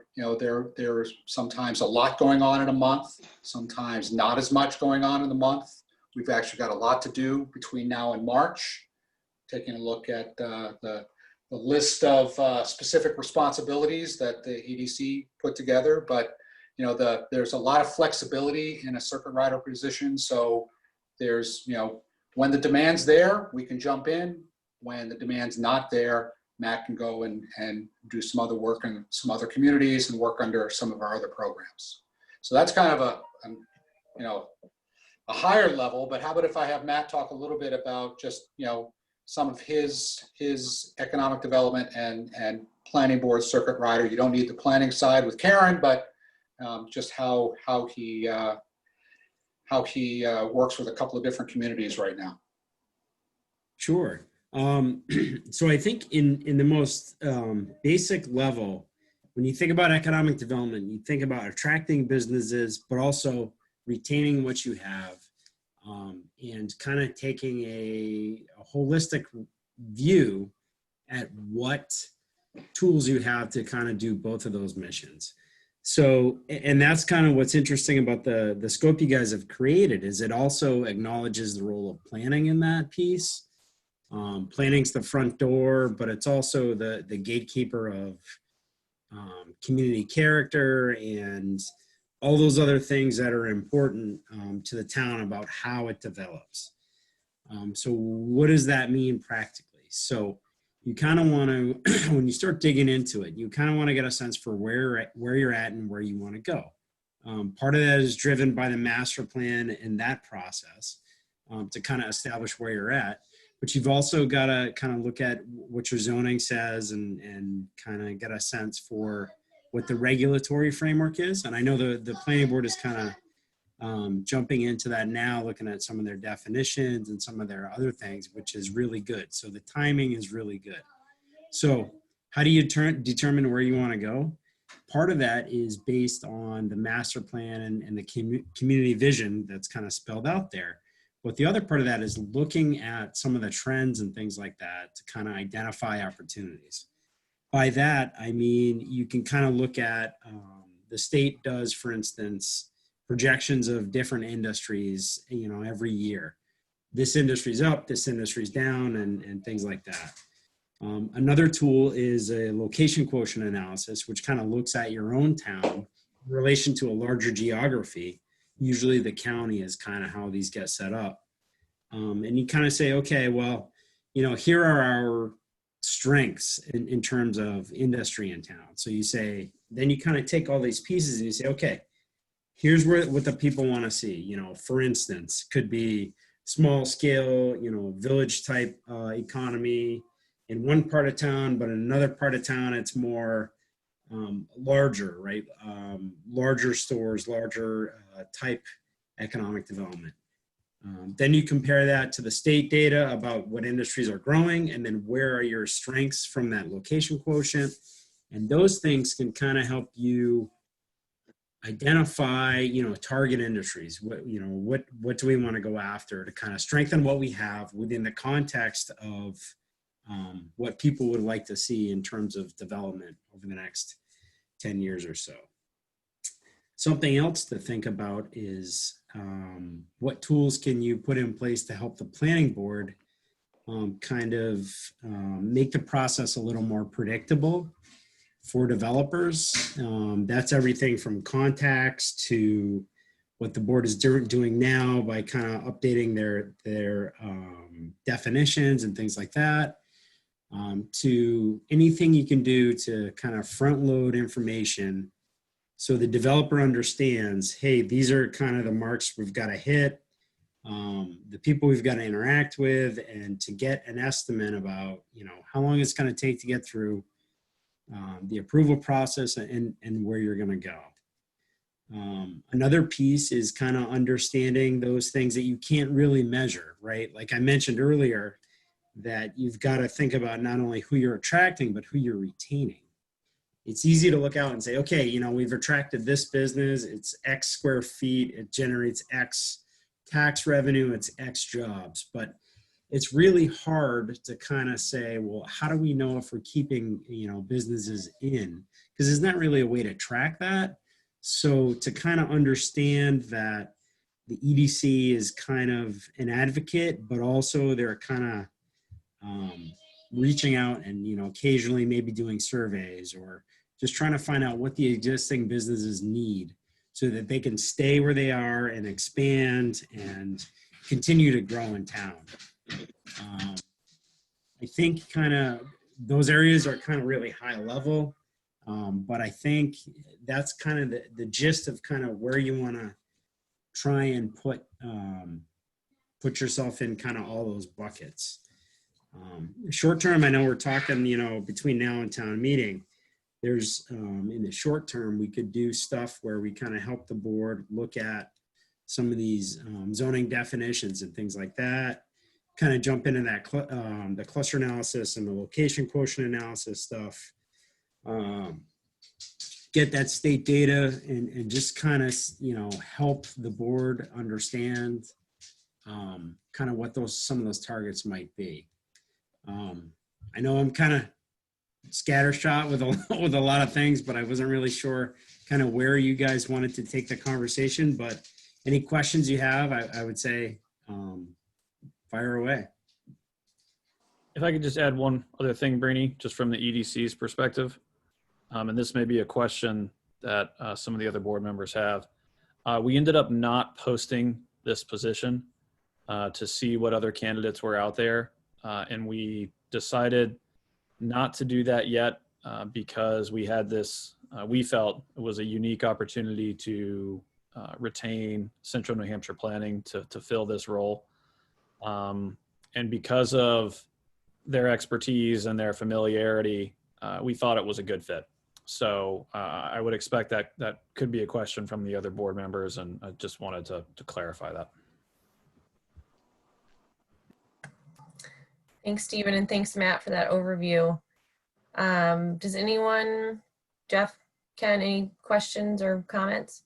there's sometimes a lot going on in a month, sometimes not as much going on in the month. We've actually got a lot to do between now and March. Taking a look at the list of specific responsibilities that the EDC put together, but there's a lot of flexibility in a circuit rider position. So there's when the demand's there, we can jump in. When the demand's not there, Matt can go and do some other work in some other communities and work under some of our other programs. So that's kind of a higher level, but how about if I have Matt talk a little bit about just, some of his economic development and planning board circuit rider. You don't need the planning side with Karen, but just how he works with a couple of different communities right now. Sure. So I think in the most basic level, when you think about economic development, you think about attracting businesses, but also retaining what you have, and kind of taking a holistic view at what tools you have to kind of do both of those missions. So, and that's kind of what's interesting about the scope you guys have created, is it also acknowledges the role of planning in that piece. Planning's the front door, but it's also the gatekeeper of community character and all those other things that are important to the town about how it develops. So what does that mean practically? So you kind of want to, when you start digging into it, you kind of want to get a sense for where you're at and where you want to go. Part of that is driven by the master plan and that process to kind of establish where you're at. But you've also got to kind of look at what your zoning says and kind of get a sense for what the regulatory framework is. And I know the planning board is kind of jumping into that now, looking at some of their definitions and some of their other things, which is really good. So the timing is really good. So how do you determine where you want to go? Part of that is based on the master plan and the community vision that's kind of spelled out there. But the other part of that is looking at some of the trends and things like that to kind of identify opportunities. By that, I mean, you can kind of look at, the state does, for instance, projections of different industries, every year. This industry's up, this industry's down, and things like that. Another tool is a location quotient analysis, which kind of looks at your own town in relation to a larger geography. Usually the county is kind of how these get set up. And you kind of say, okay, well, here are our strengths in terms of industry in town. So you say, then you kind of take all these pieces and you say, okay, here's what the people want to see. For instance, could be small scale, village type economy in one part of town, but in another part of town, it's more larger, right? Larger stores, larger type economic development. Then you compare that to the state data about what industries are growing, and then where are your strengths from that location quotient. And those things can kind of help you identify, target industries. What do we want to go after to kind of strengthen what we have within the context of what people would like to see in terms of development over the next 10 years or so. Something else to think about is what tools can you put in place to help the planning board make the process a little more predictable for developers. That's everything from contacts to what the board is doing now by kind of updating their definitions and things like that, to anything you can do to kind of front load information So the developer understands, hey, these are kind of the marks we've got to hit, the people we've got to interact with, and to get an estimate about, how long it's going to take to get through the approval process and where you're going to go. Another piece is kind of understanding those things that you can't really measure, right? Like I mentioned earlier, that you've got to think about not only who you're attracting, but who you're retaining. It's easy to look out and say, okay, we've attracted this business, it's X square feet, it generates X tax revenue, it's X jobs. But it's really hard to kind of say, well, how do we know if we're keeping, businesses in? Because there's not really a way to track that. So to kind of understand that the EDC is kind of an advocate, but also they're kind of reaching out and, occasionally maybe doing surveys or just trying to find out what the existing businesses need so that they can stay where they are and expand and continue to grow in town. I think kind of those areas are kind of really high level. But I think that's kind of the gist of kind of where you want to try and put yourself in kind of all those buckets. Short term, I know we're talking, between now and town meeting, there's in the short term, we could do stuff where we kind of help the board look at some of these zoning definitions and things like that, kind of jump into that the cluster analysis and the location quotient analysis stuff. Get that state data and just kind of, help the board understand kind of what some of those targets might be. I know I'm kind of scattershot with a lot of things, but I wasn't really sure kind of where you guys wanted to take the conversation, but any questions you have, I would say, fire away. If I could just add one other thing, Brainy, just from the EDC's perspective. And this may be a question that some of the other board members have. We ended up not posting this position to see what other candidates were out there. And we decided not to do that yet because we had this, we felt it was a unique opportunity to retain Central New Hampshire Planning to fill this role. And because of their expertise and their familiarity, we thought it was a good fit. So I would expect that could be a question from the other board members, and I just wanted to clarify that. Thanks, Stephen, and thanks, Matt, for that overview. Does anyone, Jeff, Ken, any questions or comments?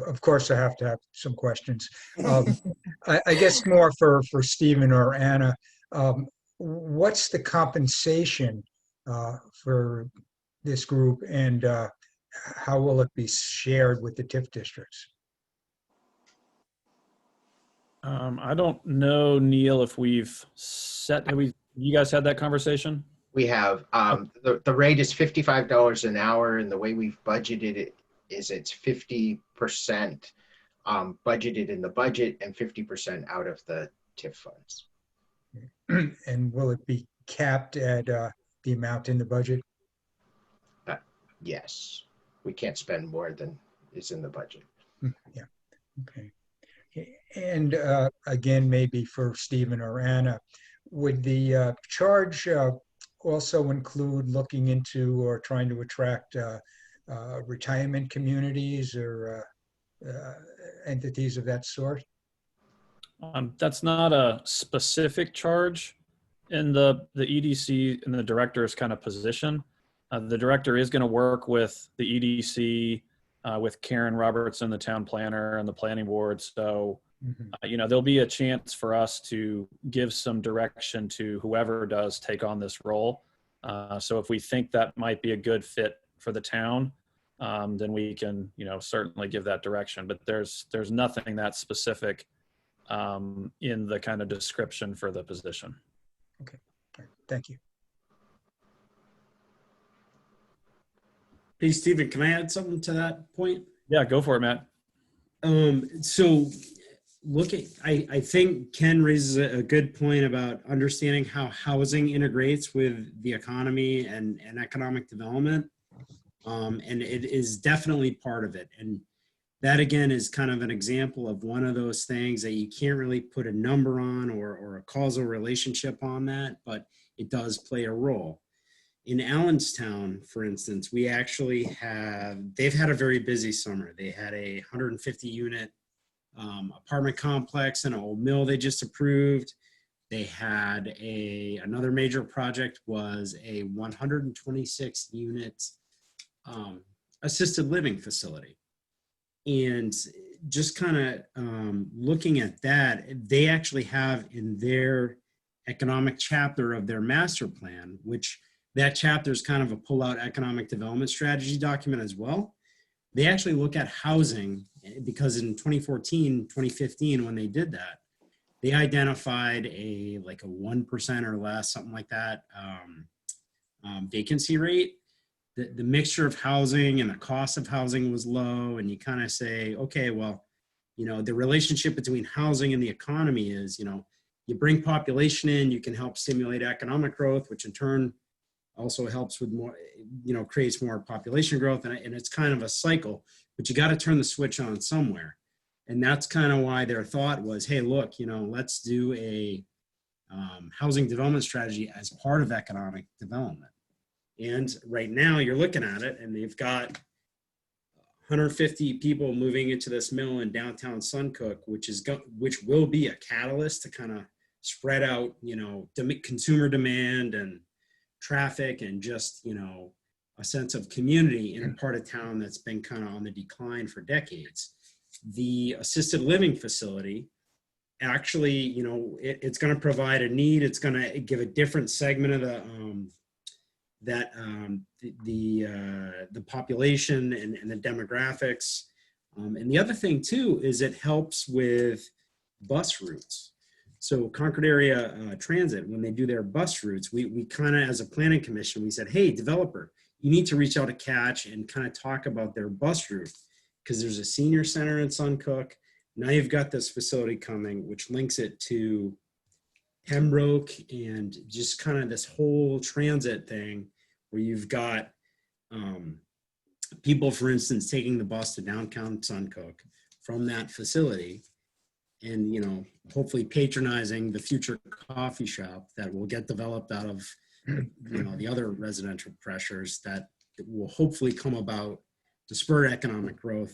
Of course, I have to have some questions. I guess more for Stephen or Anna. What's the compensation for this group, and how will it be shared with the TIF districts? I don't know, Neil, if we've you guys had that conversation? We have, the rate is $55 an hour, and the way we've budgeted it is it's 50% budgeted in the budget and 50% out of the TIF funds. And will it be capped at the amount in the budget? Yes, we can't spend more than is in the budget. Yeah, okay. And again, maybe for Stephen or Anna, would the charge also include looking into or trying to attract retirement communities or entities of that sort? That's not a specific charge in the EDC and the director's kind of position. The director is going to work with the EDC, with Karen Robertson, the town planner, and the planning board. So, there'll be a chance for us to give some direction to whoever does take on this role. So if we think that might be a good fit for the town, then we can, certainly give that direction. But there's nothing that specific in the kind of description for the position. Okay, all right. Thank you. Hey, Stephen, can I add something to that point? Yeah, go for it, Matt. So I think Ken raises a good point about understanding how housing integrates with the economy and economic development. And it is definitely part of it. And that again is kind of an example of one of those things that you can't really put a number on or a causal relationship on that, but it does play a role. In Allenstown, for instance, they've had a very busy summer. They had a 150 unit apartment complex and an old mill they just approved. They had another major project was a 126 unit assisted living facility. And just kind of looking at that, they actually have in their economic chapter of their master plan, which that chapter is kind of a pull-out economic development strategy document as well. They actually look at housing because in 2014, 2015, when they did that, they identified like a 1% or less, something like that, vacancy rate. The mixture of housing and the cost of housing was low, and you kind of say, okay, well, the relationship between housing and the economy is, you bring population in, you can help stimulate economic growth, which in turn also helps with more, creates more population growth, and it's kind of a cycle, but you got to turn the switch on somewhere. And that's kind of why their thought was, hey, look, let's do a housing development strategy as part of economic development. And right now you're looking at it and they've got 150 people moving into this mill in downtown Suncook, which will be a catalyst to kind of spread out, consumer demand and traffic and just, a sense of community in a part of town that's been kind of on the decline for decades. The assisted living facility actually, it's going to provide a need. It's going to give a different segment of the population and the demographics. And the other thing too is it helps with bus routes. So Concord Area Transit, when they do their bus routes, we kind of, as a planning commission, we said, hey, developer, you need to reach out to Catch and kind of talk about their bus route, because there's a senior center in Suncook. Now you've got this facility coming, which links it to Pembroke and just kind of this whole transit thing where you've got people, for instance, taking the bus to downtown Suncook from that facility and, hopefully patronizing the future coffee shop that will get developed out of, the other residential pressures that will hopefully come about to spur economic growth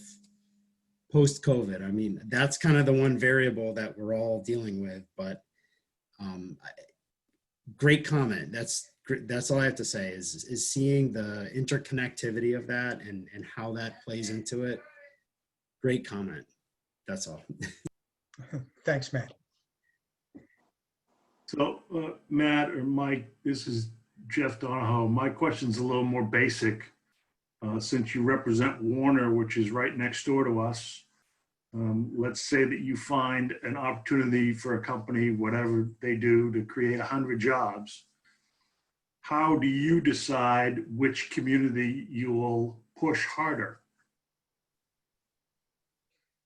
post-COVID. I mean, that's kind of the one variable that we're all dealing with, but great comment. That's all I have to say is seeing the interconnectivity of that and how that plays into it. Great comment. That's all. Thanks, Matt. So Matt or Mike, this is Jeff Donahoe. My question's a little more basic. Since you represent Warner, which is right next door to us, let's say that you find an opportunity for a company, whatever they do, to create 100 jobs. How do you decide which community you will push harder?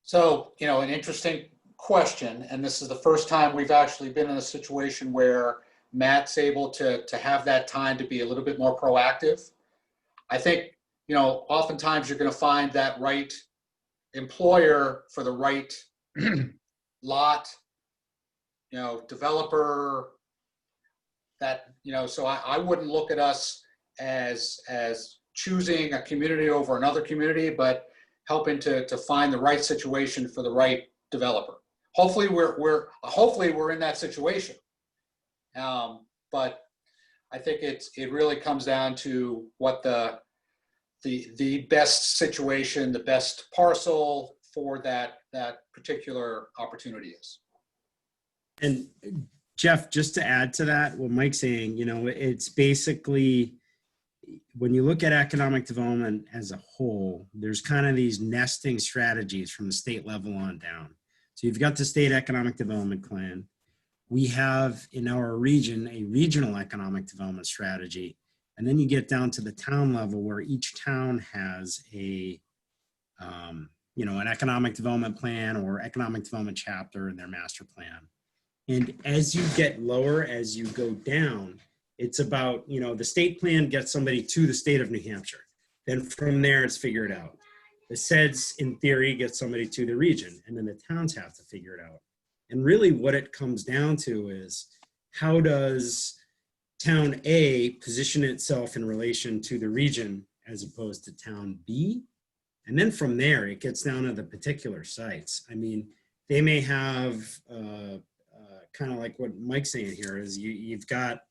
So, an interesting question. And this is the first time we've actually been in a situation where Matt's able to have that time to be a little bit more proactive. I think, oftentimes you're going to find that right employer for the right lot, developer, that, so I wouldn't look at us as choosing a community over another community, but helping to find the right situation for the right developer. Hopefully we're in that situation. But I think it really comes down to what the best situation, the best parcel for that particular opportunity is. And Jeff, just to add to that, what Mike's saying, it's basically, when you look at economic development as a whole, there's kind of these nesting strategies from the state level on down. So you've got the state economic development plan. We have in our region a regional economic development strategy. And then you get down to the town level where each town has an economic development plan or economic development chapter in their master plan. And as you get lower, as you go down, it's about, the state plan gets somebody to the state of New Hampshire. Then from there, it's figured out. The SEDS, in theory, get somebody to the region, and then the towns have to figure it out. And really what it comes down to is, how does town A position itself in relation to the region as opposed to town B? And then from there, it gets down to the particular sites. I mean, they may have kind of like what Mike's saying here is you've got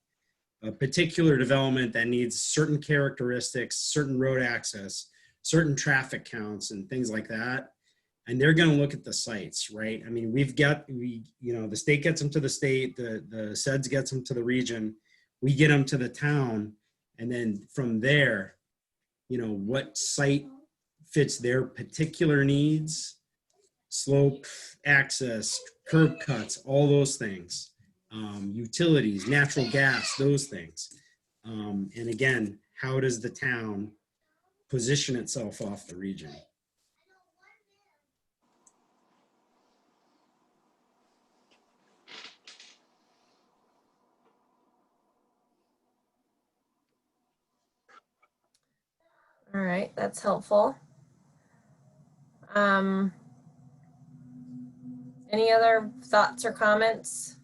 a particular development that needs certain characteristics, certain road access, certain traffic counts and things like that. And they're going to look at the sites, right? I mean, the state gets them to the state, the SEDS gets them to the region, we get them to the town. And then from there, what site fits their particular needs, slope, access, curb cuts, all those things, utilities, natural gas, those things. And again, how does the town position itself off the region? All right, that's helpful. Any other thoughts or comments?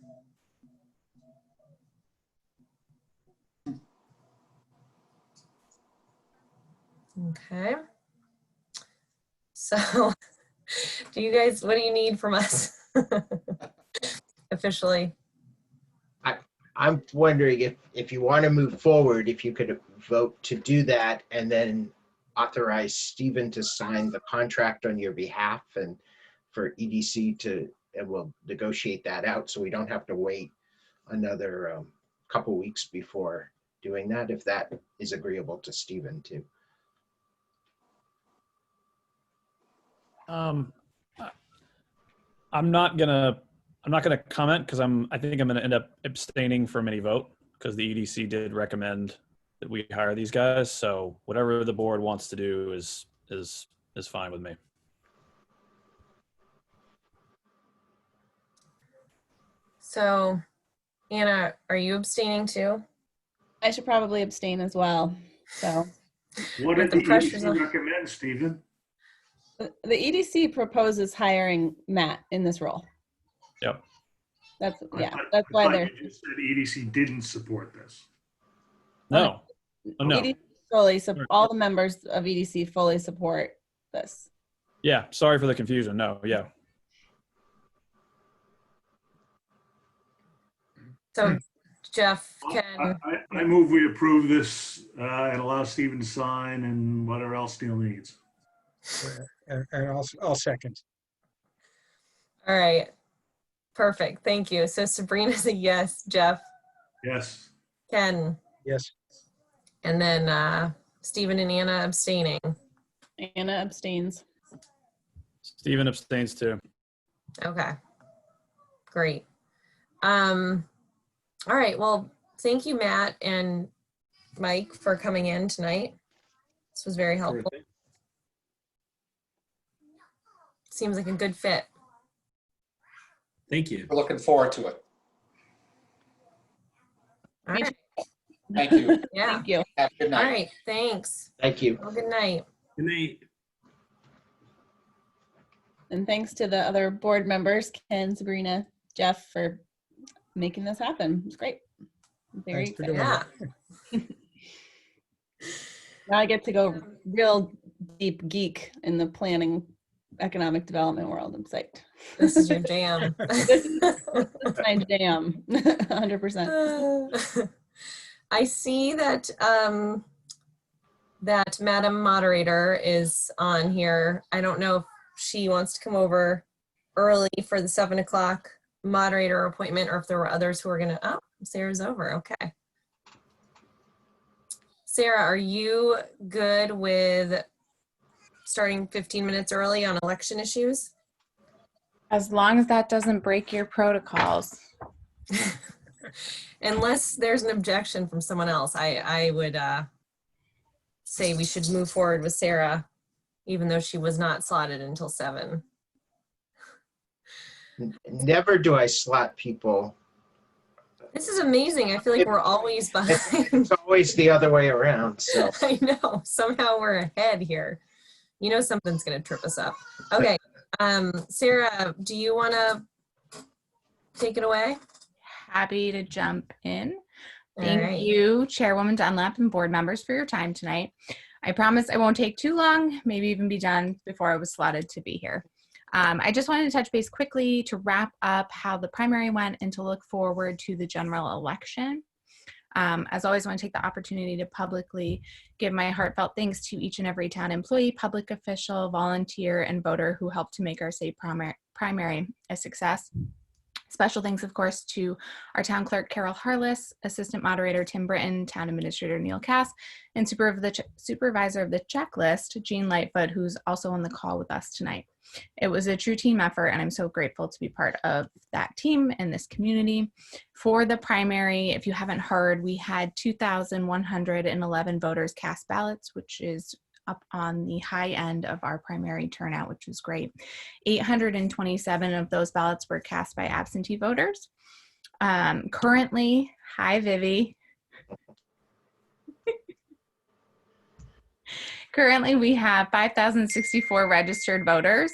Okay. So, what do you need from us officially? I'm wondering if you want to move forward, if you could vote to do that and then authorize Stephen to sign the contract on your behalf and for EDC and we'll negotiate that out so we don't have to wait another couple weeks before doing that, if that is agreeable to Stephen too. I'm not gonna comment because I think I'm gonna end up abstaining from any vote because the EDC did recommend that we hire these guys. So whatever the board wants to do is fine with me. So, Anna, are you abstaining too? I should probably abstain as well. So What did The the pressure's EDC on. recommend, Stephen? the EDC proposes hiring Matt in this role. Yep. That's I why thought they're you just said EDC didn't support this. No. Oh, no. EDC fully, all the members of EDC fully support this. Yeah. Sorry for the confusion. No. Yeah. So, Jeff, can, I move we approve this and allow Stephen to sign and whatever else Neil needs. And I'll second. all right. Perfect. Thank you. So Sabrina's a yes, Jeff, Yes. Ken, Yes. and then Stephen and Anna abstaining. Anna abstains. Stephen abstains too. Okay. Great. All right. Well, thank you, Matt and Mike, for coming in tonight. This was very helpful. Seems like a good fit. Thank you. We're looking forward to it. All Me right. Thank you. Yeah. Thank you. Have a good All night. right. Thanks. Thank you. Well, good night. Good night. And thanks to the other board members, Ken, Sabrina, Jeff, for making this happen. It's great. I'm very Thanks for excited. doing Yeah. Now I get to go real deep geek in the planning economic development world. I'm psyched. This is your jam. This is my jam, 100%. I see that that Madam Moderator is on here. I don't know if she wants to come over early for the 7 o'clock moderator appointment or if there were others who are gonna, oh, Sarah's over, okay. Sarah, are you good with starting 15 minutes early on election issues? As long as that doesn't break your protocols. Unless there's an objection from someone else, I would say we should move forward with Sarah, even though she was not slotted until 7. Never do I slot people This is amazing. I feel like we're always behind. It's always the other way around, so. I know. Somehow we're ahead here. You know something's gonna trip us up. Okay. Sarah, do you wanna take it away? Happy to jump in. All Thank right. you, Chairwoman Dunlap and board members for your time tonight. I promise I won't take too long, maybe even be done before I was slotted to be here. I just wanted to touch base quickly to wrap up how the primary went and to look forward to the general election. As always, I want to take the opportunity to publicly give my heartfelt thanks to each and every town employee, public official, volunteer, and voter who helped to make our state primary a success. Special thanks, of course, to our town clerk, Carol Harless, assistant moderator, Tim Britton, town administrator, Neil Cass, and supervisor of the checklist, Jean Lightfoot, who's also on the call with us tonight. It was a true team effort, and I'm so grateful to be part of that team and this community. For the primary, if you haven't heard, we had 2,111 voters cast ballots, which is up on the high end of our primary turnout, which was great. 827 of those ballots were cast by absentee voters. Currently, hi Vivi. Currently, we have 5,064 registered voters,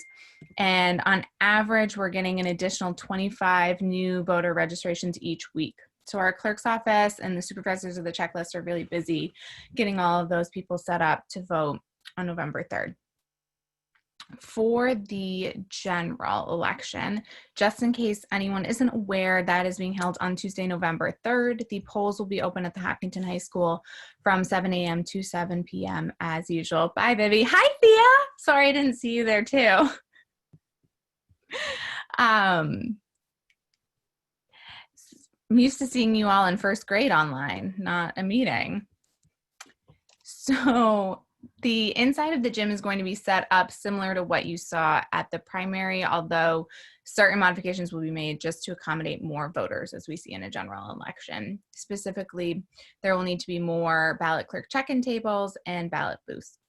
and on average, we're getting an additional 25 new voter registrations each week. So our clerk's office and the supervisors of the checklist are really busy getting all of those people set up to vote on November 3rd. For the general election, just in case anyone isn't aware, that is being held on Tuesday, November 3rd. The polls will be open at the Hopkinton High School from 7 a.m. to 7 p.m. as usual. Bye, Vivi. Hi, Thea. Sorry I didn't see you there too. I'm used to seeing you all in first grade online, not a meeting. So the inside of the gym is going to be set up similar to what you saw at the primary, although certain modifications will be made just to accommodate more voters as we see in a general election. Specifically, there will need to be more ballot clerk check-in tables and ballot booths.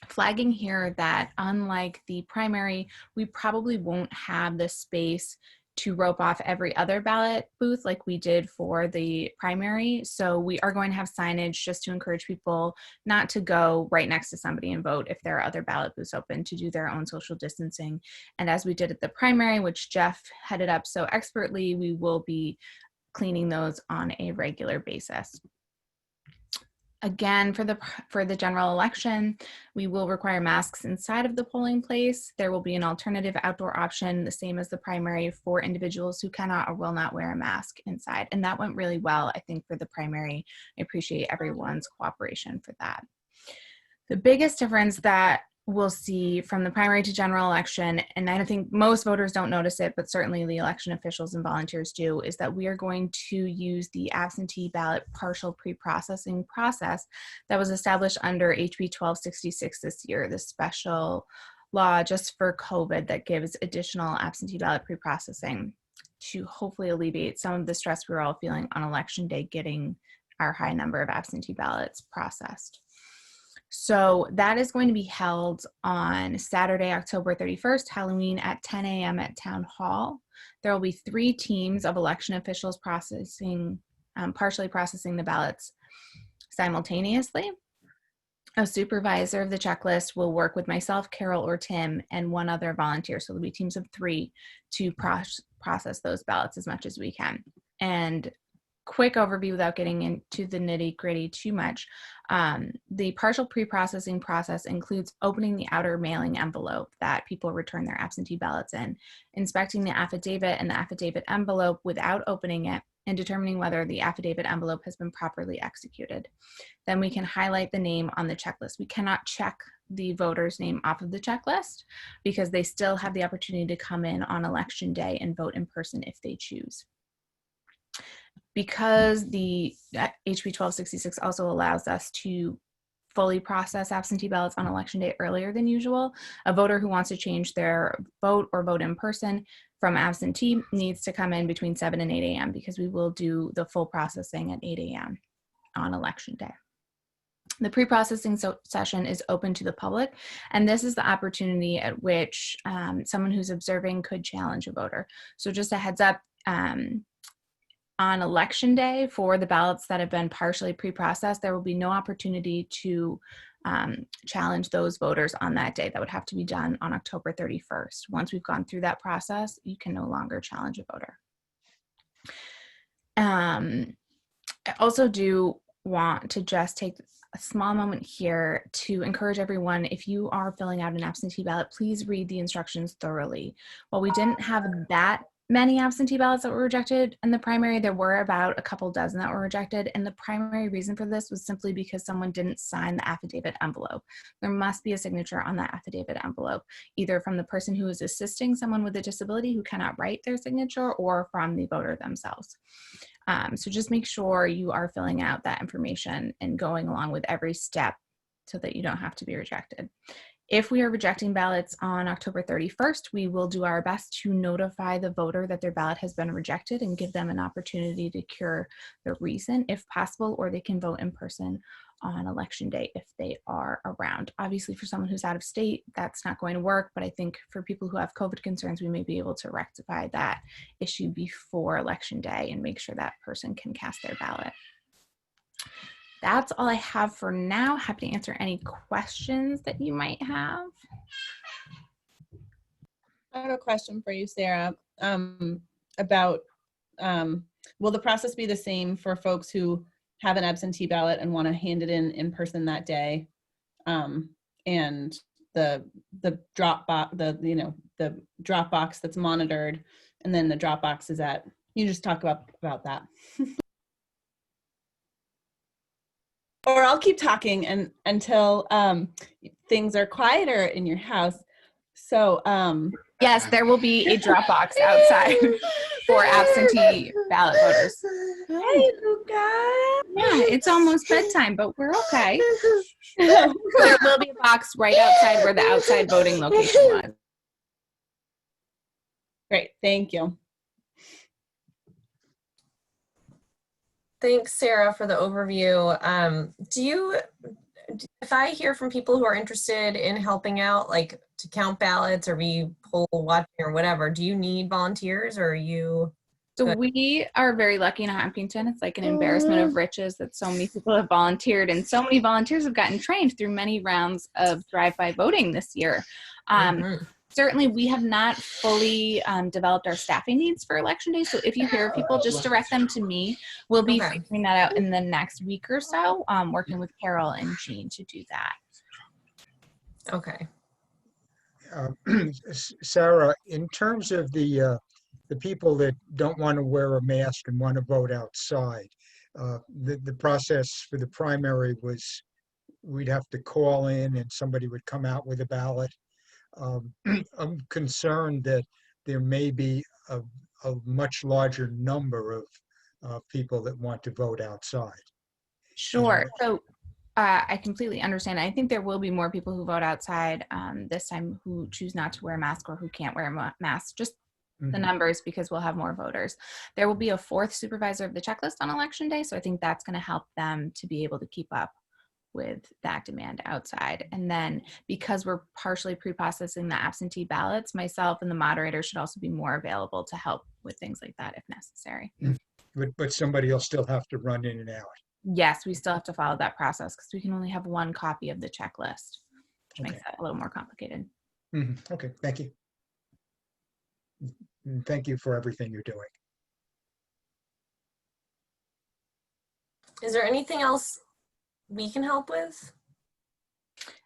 Flagging here that unlike the primary, we probably won't have the space to rope off every other ballot booth like we did for the primary. So we are going to have signage just to encourage people not to go right next to somebody and vote if there are other ballot booths open, to do their own social distancing. And as we did at the primary, which Jeff headed up so expertly, we will be cleaning those on a regular basis. Again, for the general election, we will require masks inside of the polling place. There will be an alternative outdoor option, the same as the primary, for individuals who cannot or will not wear a mask inside. And that went really well, I think, for the primary. I appreciate everyone's cooperation for that. The biggest difference that we'll see from the primary to general election, and I don't think most voters don't notice it, but certainly the election officials and volunteers do, is that we are going to use the absentee ballot partial pre-processing process that was established under HB 1266 this year, the special law just for COVID that gives additional absentee ballot pre-processing to hopefully alleviate some of the stress we're all feeling on election day getting our high number of absentee ballots processed. So that is going to be held on Saturday, October 31st, Halloween at 10 a.m. at Town Hall. There will be 3 teams of election officials partially processing the ballots simultaneously. A supervisor of the checklist will work with myself, Carol, or Tim, and 1 other volunteer. So there'll be teams of 3 to process those ballots as much as we can. And quick overview without getting into the nitty-gritty too much. The partial pre-processing process includes opening the outer mailing envelope that people return their absentee ballots in, inspecting the affidavit and the affidavit envelope without opening it, and determining whether the affidavit envelope has been properly executed. Then we can highlight the name on the checklist. We cannot check the voter's name off of the checklist because they still have the opportunity to come in on election day and vote in person if they choose. Because the HB 1266 also allows us to fully process absentee ballots on election day earlier than usual, a voter who wants to change their vote or vote in person from absentee needs to come in between 7 and 8 a.m. because we will do the full processing at 8 a.m. on election day. The pre-processing session is open to the public, and this is the opportunity at which someone who's observing could challenge a voter. So just a heads up, On election day, for the ballots that have been partially pre-processed, there will be no opportunity to challenge those voters on that day. That would have to be done on October 31st. Once we've gone through that process, you can no longer challenge a voter. I also do want to just take a small moment here to encourage everyone, if you are filling out an absentee ballot, please read the instructions thoroughly. While we didn't have that many absentee ballots that were rejected in the primary, there were about a couple dozen that were rejected, and the primary reason for this was simply because someone didn't sign the affidavit envelope. There must be a signature on that affidavit envelope, either from the person who is assisting someone with a disability who cannot write their signature, or from the voter themselves. So just make sure you are filling out that information and going along with every step so that you don't have to be rejected. If we are rejecting ballots on October 31st, we will do our best to notify the voter that their ballot has been rejected and give them an opportunity to cure the reason if possible, or they can vote in person on election day if they are around. Obviously, for someone who's out of state, that's not going to work, but I think for people who have COVID concerns, we may be able to rectify that issue before election day and make sure that person can cast their ballot. That's all I have for now. Happy to answer any questions that you might have. I have a question for you, Sarah, about will the process be the same for folks who have an absentee ballot and want to hand it in person that day, and the drop box, the drop box that's monitored, and then the drop box is at, you just talk about that. Or I'll keep talking until things are quieter in your house. So yes, there will be a drop box outside for absentee ballot voters. Hey, Luca. Yeah, it's almost bedtime, but we're okay. There will be a box right outside where the outside voting location was. Great, thank you. Thanks, Sarah, for the overview. If I hear from people who are interested in helping out, like to count ballots or be poll watching or whatever, do you need volunteers, or are you? So we are very lucky in Hopkinton. It's like an embarrassment of riches that so many people have volunteered, and so many volunteers have gotten trained through many rounds of drive-by voting this year. Certainly, we have not fully developed our staffing needs for Election Day. So if you hear people, just direct them to me. We'll be figuring that out in the next week or so, working with Carol and Jean to do that. Okay. Sarah, in terms of the people that don't want to wear a mask and want to vote outside, the process for the primary was we'd have to call in and somebody would come out with a ballot. I'm concerned that there may be a much larger number of people that want to vote outside. Sure. So I completely understand. I think there will be more people who vote outside this time who choose not to wear a mask or who can't wear a mask. Just the numbers, because we'll have more voters. There will be a fourth supervisor of the checklist on election day. So I think that's going to help them to be able to keep up with that demand outside. And then because we're partially pre-processing the absentee ballots, myself and the moderator should also be more available to help with things like that if necessary. But somebody will still have to run in and out. Yes, we still have to follow that process because we can only have one copy of the checklist, which makes that a little more complicated. Okay, thank you. And thank you for everything you're doing. Is there anything else we can help with?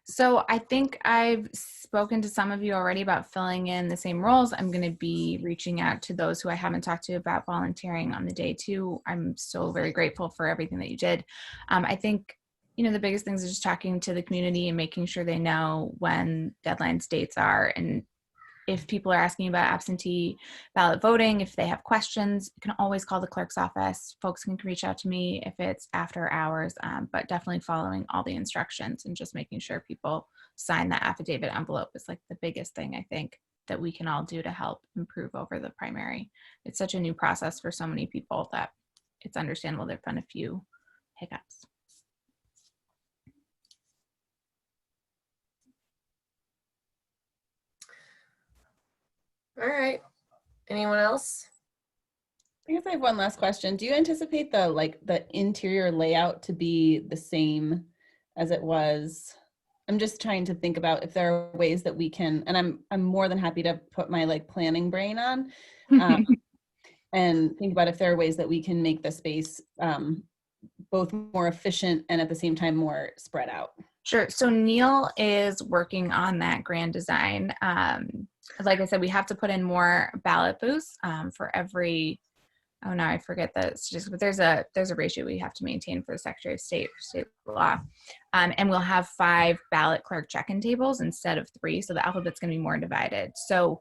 So I think I've spoken to some of you already about filling in the same roles. I'm going to be reaching out to those who I haven't talked to about volunteering on the day too. I'm so very grateful for everything that you did. I think, the biggest things is just talking to the community and making sure they know when deadline dates are. And if people are asking about absentee ballot voting, if they have questions, you can always call the clerk's office. Folks can reach out to me if it's after hours, but definitely following all the instructions and just making sure people sign that affidavit envelope is like the biggest thing I think that we can all do to help improve over the primary. It's such a new process for so many people that it's understandable there've been a few hiccups. All right. Anyone else? I guess I have one last question. Do you anticipate the interior layout to be the same as it was? I'm just trying to think about if there are ways that we can, and I'm more than happy to put my planning brain on, and think about if there are ways that we can make the space both more efficient and at the same time more spread out. Sure. So Neil is working on that grand design. Like I said, we have to put in more ballot booths for every. Oh no, I forget the statistics, but there's a ratio we have to maintain for the Secretary of State for state law, and we'll have 5 ballot clerk check-in tables instead of 3. So the alphabet's going to be more divided. So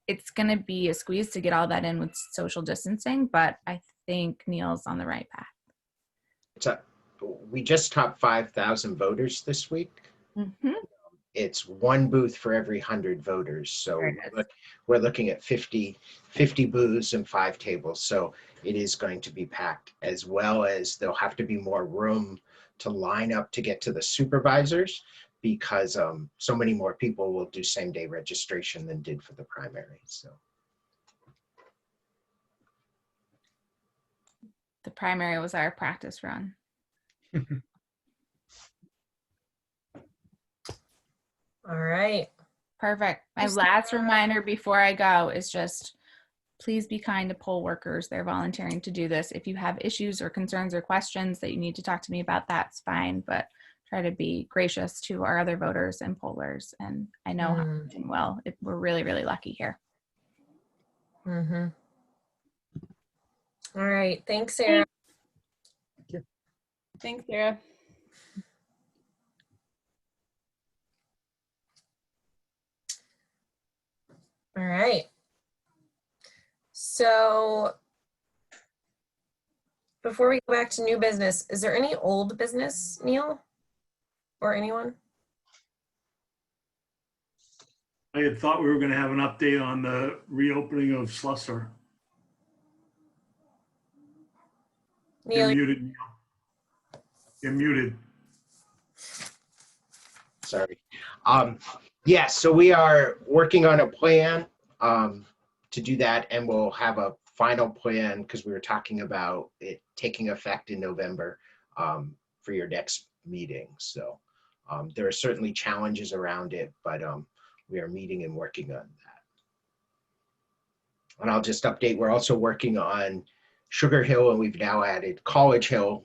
it's going to be a squeeze to get all that in with social distancing, but I think Neil's on the right path. We just topped 5,000 voters this week. Mm-hmm. It's 1 booth for every 100 voters. So we're looking at 50 booths and 5 tables. So it is going to be packed, as well as there'll have to be more room to line up to get to the supervisors, because so many more people will do same-day registration than did for the primary. So The primary was our practice run. All right. Perfect. My last reminder before I go is just please be kind to poll workers. They're volunteering to do this. If you have issues or concerns or questions that you need to talk to me about, that's fine, but try to be gracious to our other voters and pollers. And I know how we're doing well. We're really, really lucky here. Mm-hmm. All right. Thanks, Sarah. Thanks, Sarah. All right. So before we go back to new business, is there any old business, Neil, or anyone? I had thought we were going to have an update on the reopening of Slusser. Neil, You're muted, Neil. You're muted. sorry. Yeah, so we are working on a plan to do that, and we'll have a final plan, because we were talking about it taking effect in November for your next meeting. So there are certainly challenges around it, but we are meeting and working on that. And I'll just update, we're also working on Sugar Hill, and we've now added College Hill,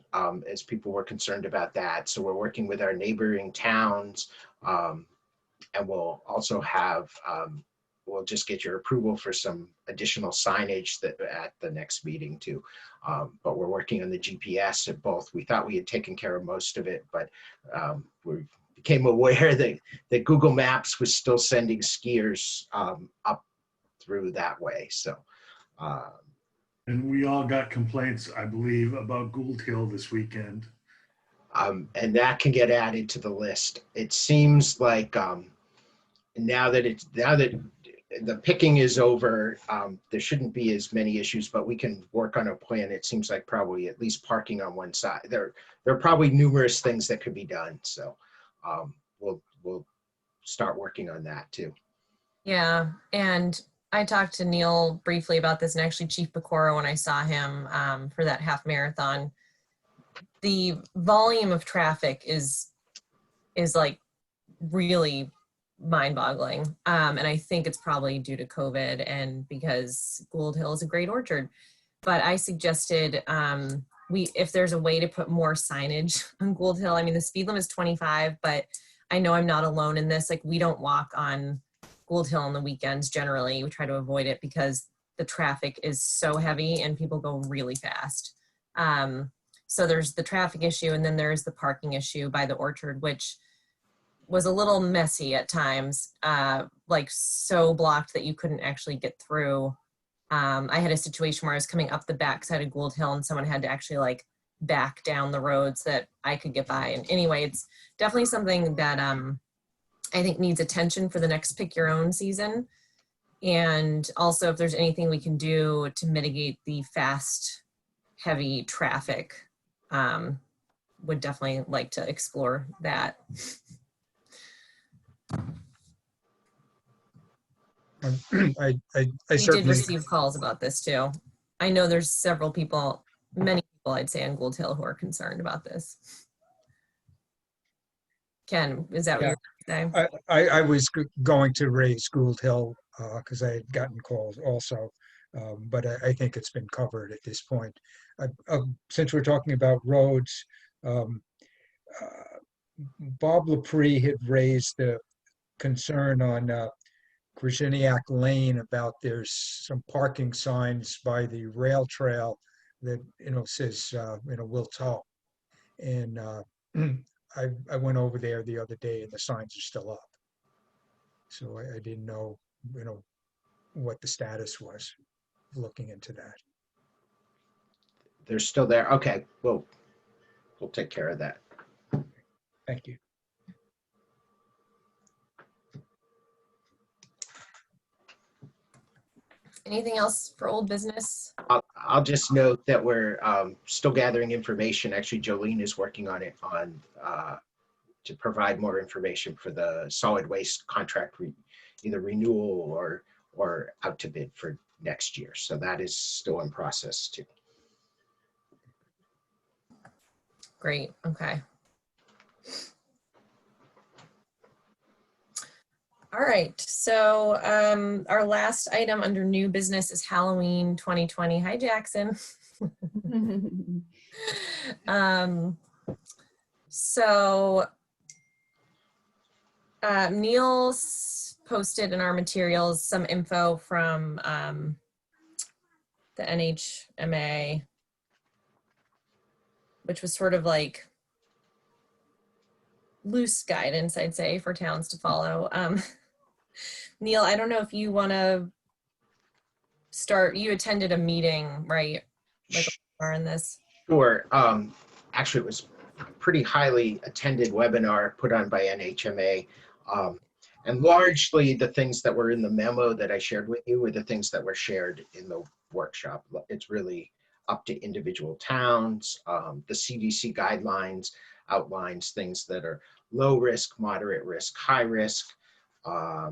as people were concerned about that. So we're working with our neighboring towns, and we'll also have, we'll just get your approval for some additional signage that at the next meeting too. But we're working on the GPS at both. We thought we had taken care of most of it, but we became aware that Google Maps was still sending skiers up through that way. So. And we all got complaints, I believe, about Gould Hill this weekend. And that can get added to the list. It seems like now that the picking is over, there shouldn't be as many issues, but we can work on a plan. It seems like probably at least parking on one side. There are probably numerous things that could be done. So we'll start working on that too. yeah, and I talked to Neil briefly about this, and actually Chief Pecora, when I saw him for that half marathon, the volume of traffic is like really mind-boggling. And I think it's probably due to COVID and because Gould Hill is a great orchard. But I suggested if there's a way to put more signage on Gould Hill. I mean, the speed limit is 25, but I know I'm not alone in this. Like, we don't walk on Gould Hill on the weekends generally. We try to avoid it because the traffic is so heavy and people go really fast. So there's the traffic issue, and then there's the parking issue by the orchard, which was a little messy at times, like so blocked that you couldn't actually get through. I had a situation where I was coming up the backside of Gould Hill and someone had to actually like back down the road so that I could get by. And anyway, it's definitely something that I think needs attention for the next pick your own season. And also if there's anything we can do to mitigate the fast, heavy traffic, would definitely like to explore that. I We did certainly, receive calls about this too. I know there's several people, many people I'd say on Gould Hill who are concerned about this. Ken, is that what Yeah. you're saying? I was going to raise Gould Hill because I had gotten calls also, but I think it's been covered at this point. Since we're talking about roads, Bob Lepre had raised the concern on Grzyniak Lane about there's some parking signs by the rail trail that, says, will tow. And I went over there the other day and the signs are still up. So I didn't know, what the status was, looking into that. They're still there. Okay, we'll take care of that. Thank you. Anything else for old business? I'll just note that we're still gathering information. Actually, Jolene is working on it to provide more information for the solid waste contract, either renewal or out to bid for next year. So that is still in process too. Great, okay. All right, so our last item under new business is Halloween 2020. Hi, Jackson. Neil's posted in our materials some info from the NHMA, which was sort of like loose guidance, I'd say, for towns to follow. Neil, I don't know if you want to start. You attended a meeting, right? Like are in this. Sure. Actually, it was a pretty highly attended webinar put on by NHMA. And largely the things that were in the memo that I shared with you were the things that were shared in the workshop. It's really up to individual towns. The CDC guidelines outlines things that are low risk, moderate risk, high risk. I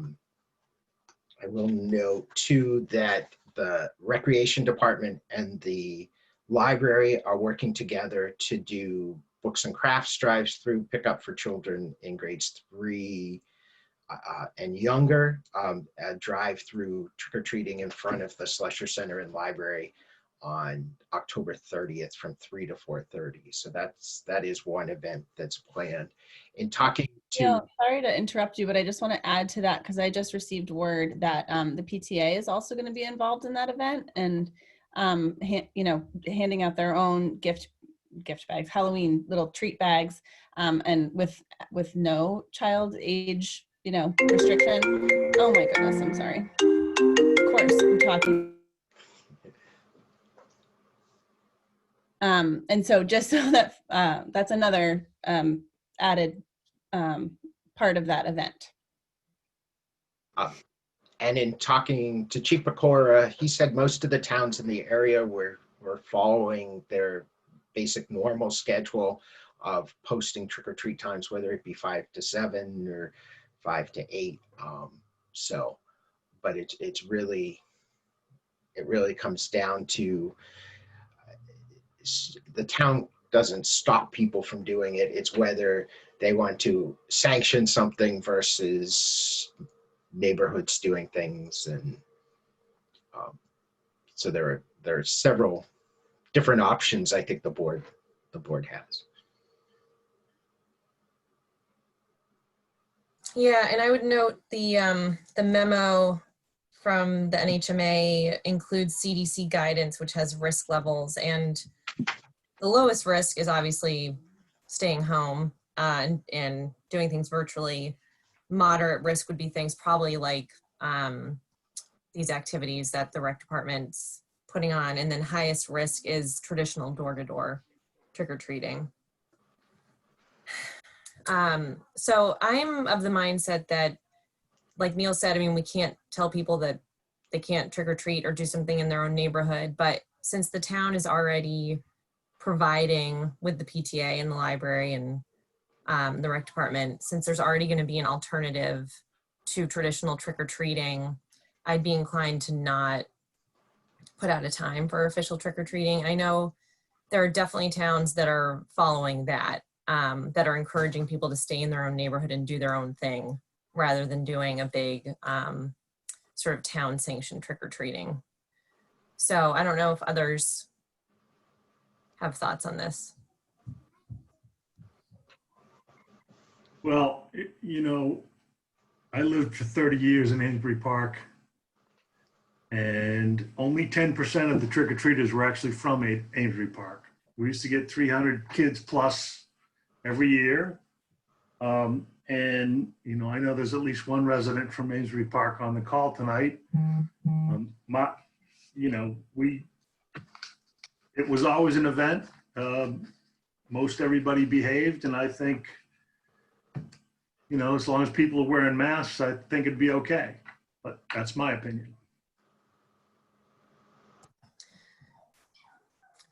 will note too that the Recreation Department and the library are working together to do books and crafts drives through pickup for children in grades 3 and younger, a drive through trick-or-treating in front of the Slusher Center and Library on October 30th from 3 to 4:30. So that is one event that's planned. In talking to— Yeah, sorry to interrupt you, but I just want to add to that because I just received word that the PTA is also going to be involved in that event and handing out their own gift bags, Halloween little treat bags, and with no child age restriction. Oh my goodness, I'm sorry. Of course, I'm talking. And so just so that that's another added part of that event. And in talking to Chief Pecora, he said most of the towns in the area were following their basic normal schedule of posting trick-or-treat times, whether it be 5 to 7 or 5 to 8. But it really comes down to the town doesn't stop people from doing it. It's whether they want to sanction something versus neighborhoods doing things. And so there are several different options I think the board has. Yeah, and I would note the memo from the NHMA includes CDC guidance, which has risk levels, and the lowest risk is obviously staying home and doing things virtually. Moderate risk would be things probably like these activities that the rec department's putting on, and then highest risk is traditional door-to-door trick-or-treating. So I'm of the mindset that, like Neil said, I mean, we can't tell people that they can't trick or treat or do something in their own neighborhood, but since the town is already providing with the PTA and the library and the rec department, since there's already going to be an alternative to traditional trick or treating, I'd be inclined to not put out a time for official trick or treating. I know there are definitely towns that are following that, that are encouraging people to stay in their own neighborhood and do their own thing rather than doing a big sort of town sanctioned trick or treating. So I don't know if others have thoughts on this. Well, I lived for 30 years in Amesbury Park, and only 10% of the trick-or-treaters were actually from Amesbury Park. We used to get 300 kids plus every year. And, I know there's at least one resident from Amesbury Park on the call tonight. It was always an event. Most everybody behaved, and I think, as long as people are wearing masks, I think it'd be okay. But that's my opinion.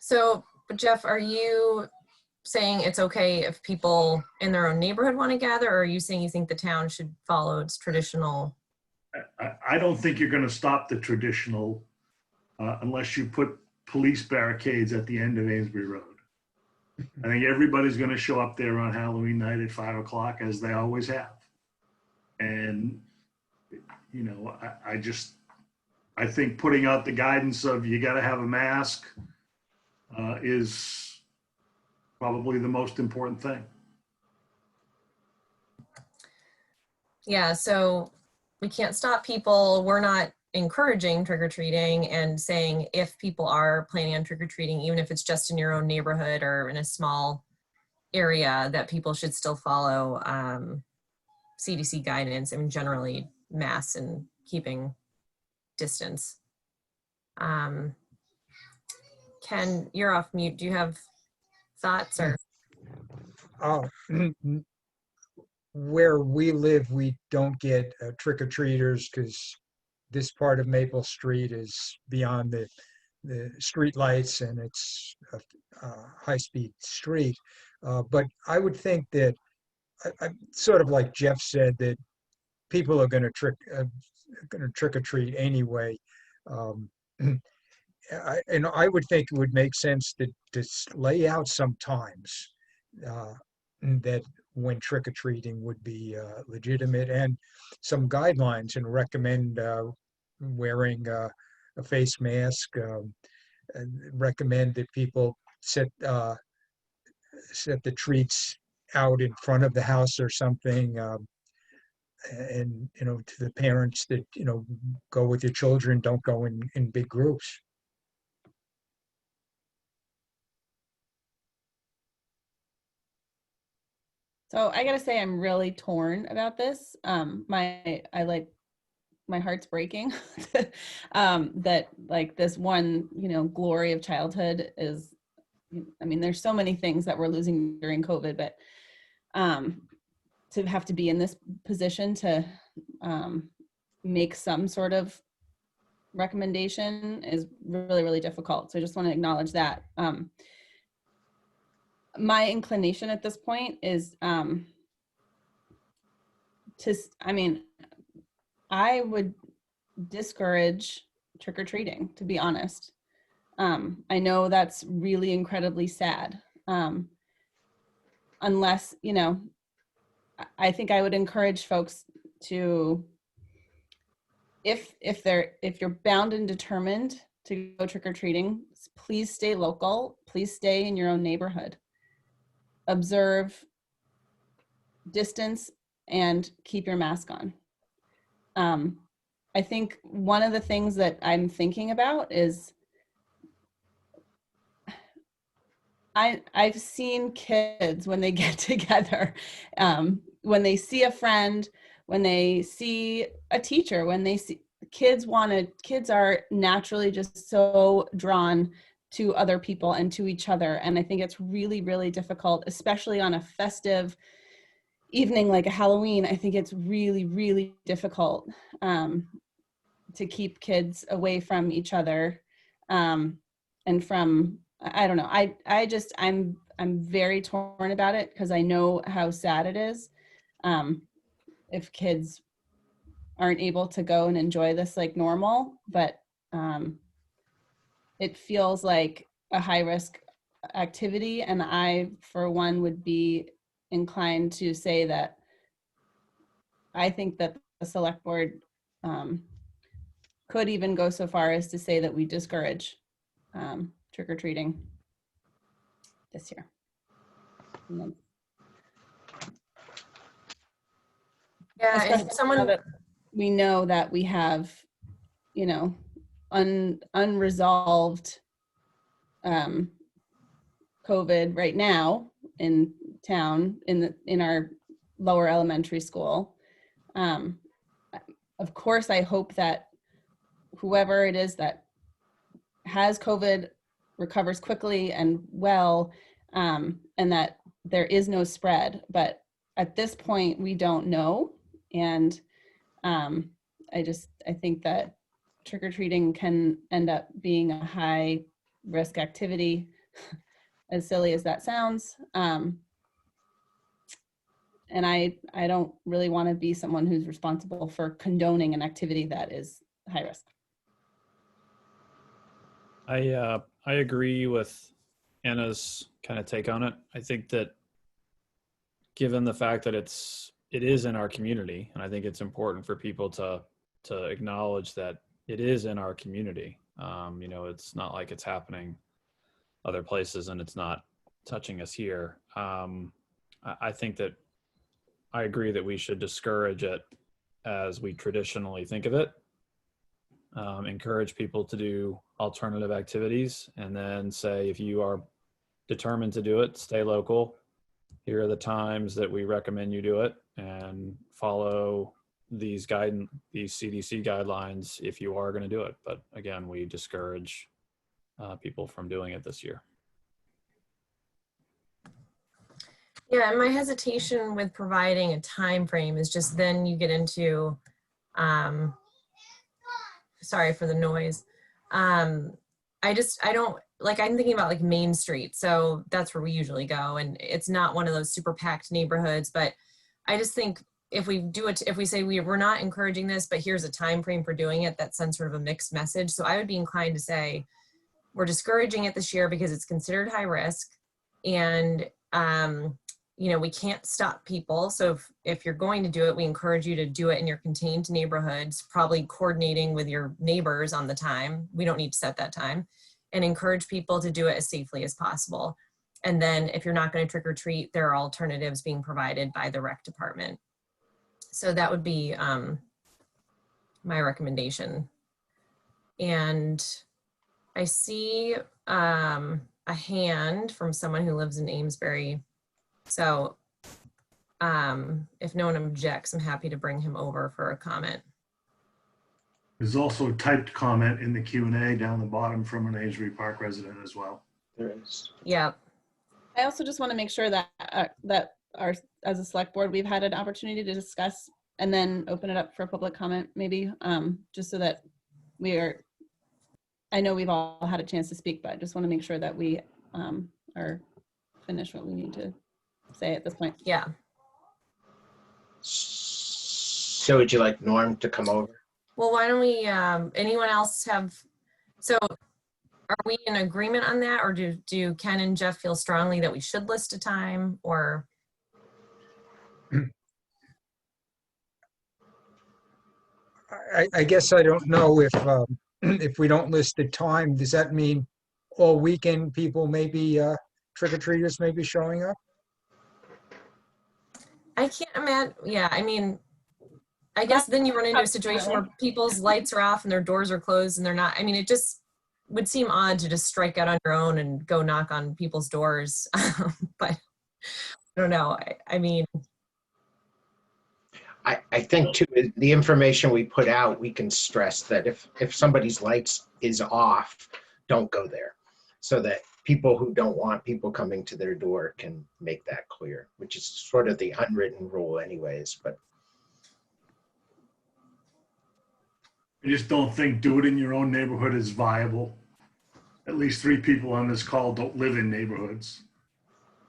So, Jeff, are you saying it's okay if people in their own neighborhood want to gather, or are you saying you think the town should follow its traditional? I don't think you're going to stop the traditional unless you put police barricades at the end of Amesbury Road. I think everybody's going to show up there on Halloween night at 5 o'clock, as they always have. And, I think putting out the guidance of you got to have a mask is probably the most important thing. Yeah, so we can't stop people. We're not encouraging trick-or-treating and saying if people are planning on trick-or-treating, even if it's just in your own neighborhood or in a small area, that people should still follow CDC guidance. I mean, generally masks and keeping distance. Ken, you're off mute. Do you have thoughts or? Where we live, we don't get trick-or-treaters because this part of Maple Street is beyond the street lights, and it's a high-speed street. But I would think that, I sort of like Jeff said, that people are going to trick-or-treat anyway. And I would think it would make sense to lay out some times that when trick-or-treating would be legitimate, and some guidelines, and recommend wearing a face mask, and recommend that people set the treats out in front of the house or something, and to the parents that go with your children, don't go in big groups. So I gotta say, I'm really torn about this. My heart's breaking that like this one, glory of childhood is, there's so many things that we're losing during COVID, but to have to be in this position to make some sort of recommendation is really, really difficult. So I just want to acknowledge that. My inclination at this point is I would discourage trick-or-treating, to be honest. I know that's really incredibly sad. Unless, I think I would encourage folks to, if you're bound and determined to go trick-or-treating, please stay local, please stay in your own neighborhood. Observe, distance, and keep your mask on. I think one of the things that I'm thinking about is I've seen kids when they get together, when they see a friend, when they see a teacher, when they see kids are naturally just so drawn to other people and to each other. And I think it's really, really difficult, especially on a festive evening like a Halloween. I think it's really, really difficult to keep kids away from each other and from, I don't know. I'm very torn about it because I know how sad it is if kids aren't able to go and enjoy this like normal, but it feels like a high risk activity. And I, for one, would be inclined to say that I think that the select board could even go so far as to say that we discourage trick-or-treating this year. And then- Yeah, especially and now someone, that we know that we have, you know, unresolved COVID right now in town, in our lower elementary school. Of course, I hope that whoever it is that has COVID recovers quickly and well, and that there is no spread. But at this point, we don't know. And I think that trick-or-treating can end up being a high risk activity, as silly as that sounds. And I don't really want to be someone who's responsible for condoning an activity that is high risk. I agree with Anna's kind of take on it. I think that given the fact that it is in our community, and I think it's important for people to acknowledge that it is in our community. You know, it's not like it's happening other places and it's not touching us here. I think that I agree that we should discourage it as we traditionally think of it. Encourage people to do alternative activities, and then say, if you are determined to do it, stay local. Here are the times that we recommend you do it, and follow these CDC guidelines if you are going to do it. But again, we discourage people from doing it this year. yeah, and my hesitation with providing a time frame is just then you get into, sorry for the noise. I don't, like, I'm thinking about like Main Street. So that's where we usually go. And it's not one of those super packed neighborhoods, but I just think if we do it, if we say we're not encouraging this, but here's a time frame for doing it, that sends sort of a mixed message. So I would be inclined to say we're discouraging it this year because it's considered high risk, and you know, we can't stop people. So if you're going to do it, we encourage you to do it in your contained neighborhoods, probably coordinating with your neighbors on the time. We don't need to set that time, and encourage people to do it as safely as possible. And then if you're not going to trick or treat, there are alternatives being provided by the rec department. So that would be my recommendation. And I see a hand from someone who lives in Amesbury. So if no one objects, I'm happy to bring him over for a comment. There's also a typed comment in the Q&A down the bottom from an Amesbury Park resident as well. There is. Yeah. I also just want to make sure that as a select board, we've had an opportunity to discuss and then open it up for public comment, maybe, just so that I know we've all had a chance to speak, but I just want to make sure that we are finished what we need to say at this point. Yeah. So would you like Norm to come over? Well, why don't we, anyone else have, so are we in agreement on that, or do Ken and Jeff feel strongly that we should list a time, or? I guess I don't know if we don't list the time, does that mean all weekend people maybe trick-or-treaters may be showing up? I can't imagine, yeah, I mean, I guess then you run into a situation where people's lights are off and their doors are closed and they're not, I mean, it just would seem odd to just strike out on your own and go knock on people's doors. But I don't know, I mean. I think too, the information we put out, we can stress that if somebody's lights is off, don't go there. So that people who don't want people coming to their door can make that clear, which is sort of the unwritten rule anyways, but. I just don't think do it in your own neighborhood is viable. At least 3 people on this call don't live in neighborhoods.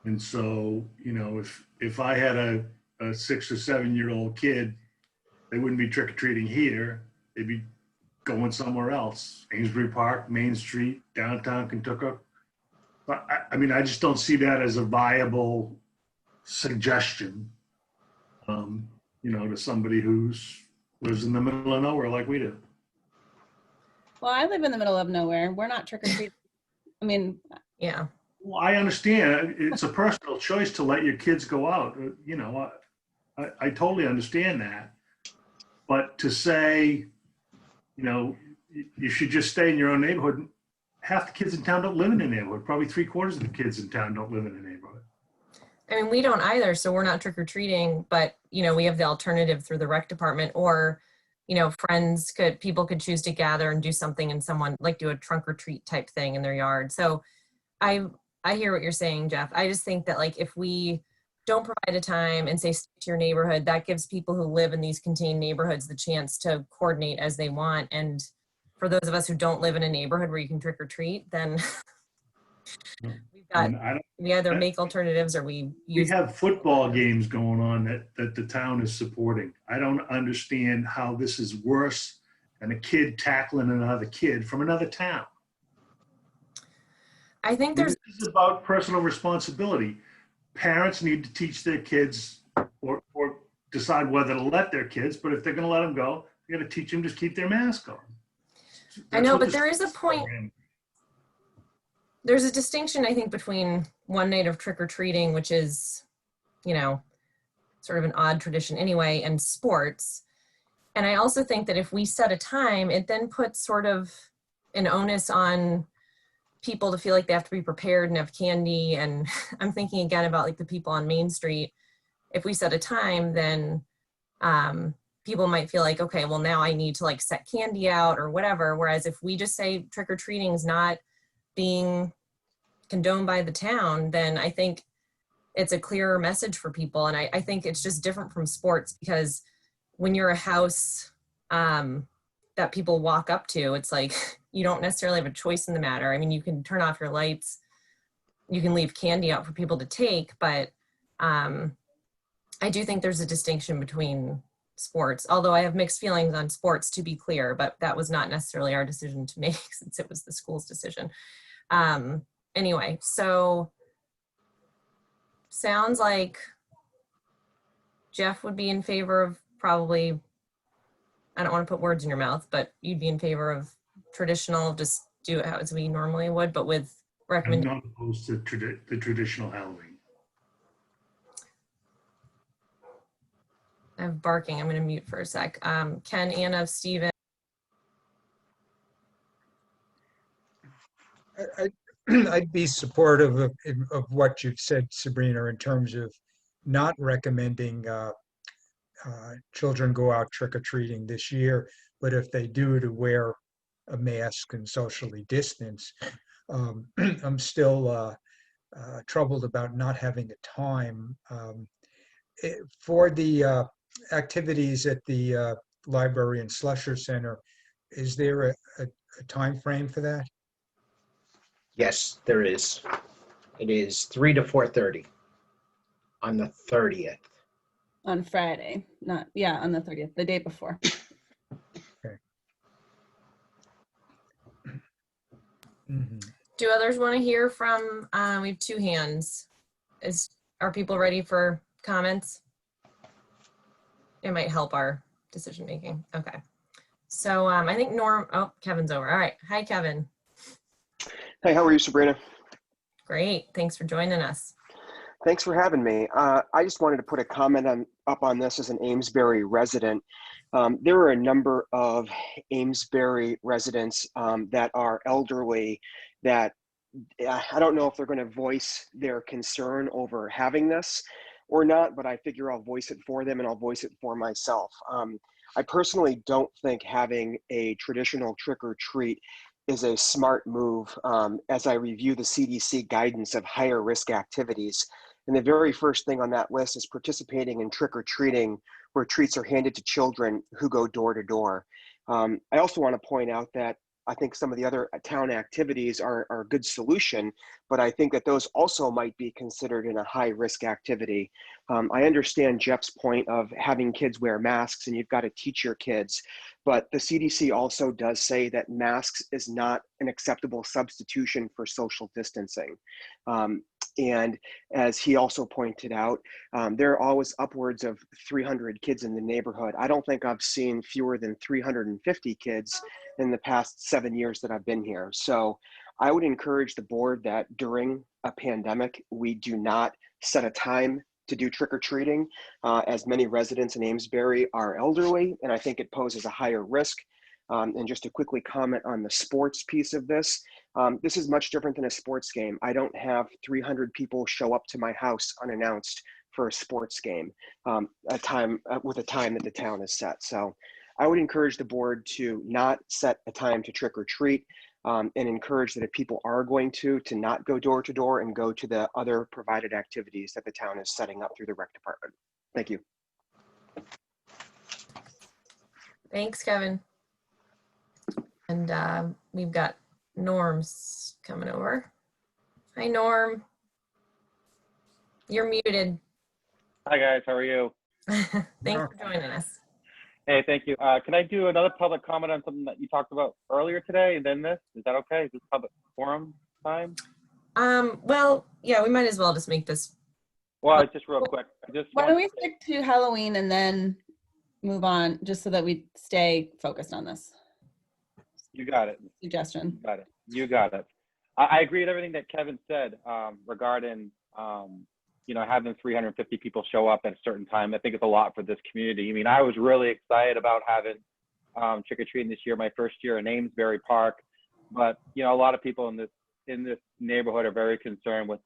And so, you know, if I had a 6 or 7 year old kid, they wouldn't be trick-or-treating here. They'd be going somewhere else. Amesbury Park, Main Street, downtown Kentucky. But I mean, I just don't see that as a viable suggestion, to somebody who's lives in the middle of nowhere like we do. Well, I live in the middle of nowhere. We're not trick or treat. I mean, Yeah. Well, I understand. It's a personal choice to let your kids go out. I totally understand that. But to say, you should just stay in your own neighborhood. Half the kids in town don't live in a neighborhood. Probably 3/4 of the kids in town don't live in a neighborhood. I mean, we don't either, so we're not trick or treating, but we have the alternative through the rec department, or people could choose to gather and do something and someone like do a trunk or treat type thing in their yard. So I hear what you're saying, Jeff. I just think that like if we don't provide a time and say stick to your neighborhood, that gives people who live in these contained neighborhoods the chance to coordinate as they want. And for those of us who don't live in a neighborhood where you can trick or treat, then we either make alternatives or we have football games going on that the town is supporting. I don't understand how this is worse than a kid tackling another kid from another town. I think This is about personal responsibility. Parents need to teach their kids or decide whether to let their kids, but if they're going to let them go, they're going to teach them to keep their mask on. I know, but there is a point. There's a distinction, I think, between one night of trick-or-treating, which is, sort of an odd tradition anyway, and sports. And I also think that if we set a time, it then puts sort of an onus on people to feel like they have to be prepared and have candy. And I'm thinking again about like the people on Main Street. If we set a time, then people might feel like, okay, well now I need to like set candy out or whatever. Whereas if we just say trick-or-treating is not being condoned by the town, then I think it's a clearer message for people. And I think it's just different from sports, because when you're a house that people walk up to, it's like you don't necessarily have a choice in the matter. I mean, you can turn off your lights, you can leave candy out for people to take, but I do think there's a distinction between sports, although I have mixed feelings on sports, to be clear, but that was not necessarily our decision to make since it was the school's decision. Anyway, so sounds like Jeff would be in favor of probably, I don't want to put words in your mouth, but you'd be in favor of traditional, just do it as we normally would, but with I'm recommendation. not opposed to the traditional Halloween. I have barking. I'm going to mute for a sec. Ken, Anna, Steven. I'd be supportive of what you've said, Sabrina, in terms of not recommending children go out trick-or-treating this year, but if they do, to wear a mask and socially distance. I'm still troubled about not having a time. For the activities at the library and Slusher Center, is there a time frame for that? Yes, there is. It is 3 to 4:30 on the 30th. on Friday, on the 30th, the day before. Okay. Mm-hmm. Do others want to hear from, we have two hands. Are people ready for comments? It might help our decision making. Okay. So I think Kevin's over. All right. Hi, Kevin. Hey, how are you, Sabrina? Great. Thanks for joining us. Thanks for having me. I just wanted to put a comment up on this as an Amesbury resident. There are a number of Amesbury residents that are elderly that I don't know if they're going to voice their concern over having this or not, but I figure I'll voice it for them and I'll voice it for myself. I personally don't think having a traditional trick or treat is a smart move as I review the CDC guidance of higher risk activities. And the very first thing on that list is participating in trick or treating, where treats are handed to children who go door to door. I also want to point out that I think some of the other town activities are a good solution, but I think that those also might be considered in a high risk activity. I understand Jeff's point of having kids wear masks and you've got to teach your kids, but the CDC also does say that masks is not an acceptable substitution for social distancing. And as he also pointed out, there are always upwards of 300 kids in the neighborhood. I don't think I've seen fewer than 350 kids in the past 7 years that I've been here. So I would encourage the board that during a pandemic, we do not set a time to do trick-or-treating, as many residents in Amesbury are elderly, and I think it poses a higher risk. And just to quickly comment on the sports piece of this, this is much different than a sports game. I don't have 300 people show up to my house unannounced for a sports game, with a time that the town has set. So I would encourage the board to not set a time to trick or treat, and encourage that if people are going to not go door to door and go to the other provided activities that the town is setting up through the rec department. Thank you. Thanks, Kevin. And we've got Norm's coming over. Hi, Norm. You're muted. Hi guys, how are you? Thanks for joining us. Hey, thank you. Can I do another public comment on something that you talked about earlier today and then this? Is that okay? Is this public forum time? Well, yeah, we might as well just make this. Well, it's just real quick. Why don't we stick to Halloween and then move on, just so that we stay focused on this You got it. suggestion? You got it. You got it. I agree with everything that Kevin said regarding, having 350 people show up at a certain time. I think it's a lot for this community. I mean, I was really excited about having trick-or-treating this year, my first year in Amesbury Park. But, a lot of people in this neighborhood are very concerned with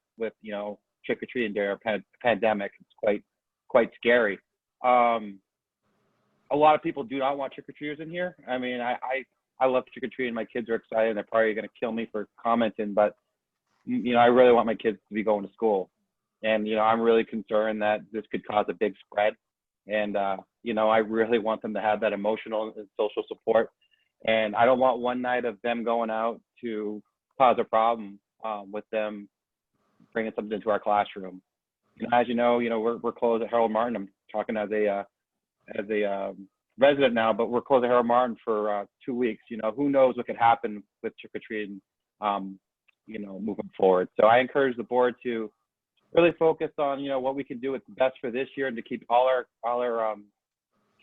trick-or-treating during a pandemic. It's quite scary. A lot of people do not want trick-or-treaters in here. I mean, I love trick-or-treating. My kids are excited and they're probably going to kill me for commenting, but I really want my kids to be going to school. And, I'm really concerned that this could cause a big spread. And, I really want them to have that emotional and social support. And I don't want one night of them going out to cause a problem with them bringing something into our classroom. As you know, we're closed at Harold Martin. I'm talking as a resident now, but we're closed at Harold Martin for 2 weeks. Who knows what could happen with trick-or-treating, moving forward. So I encourage the board to really focus on, what we can do what's best for this year and to keep all our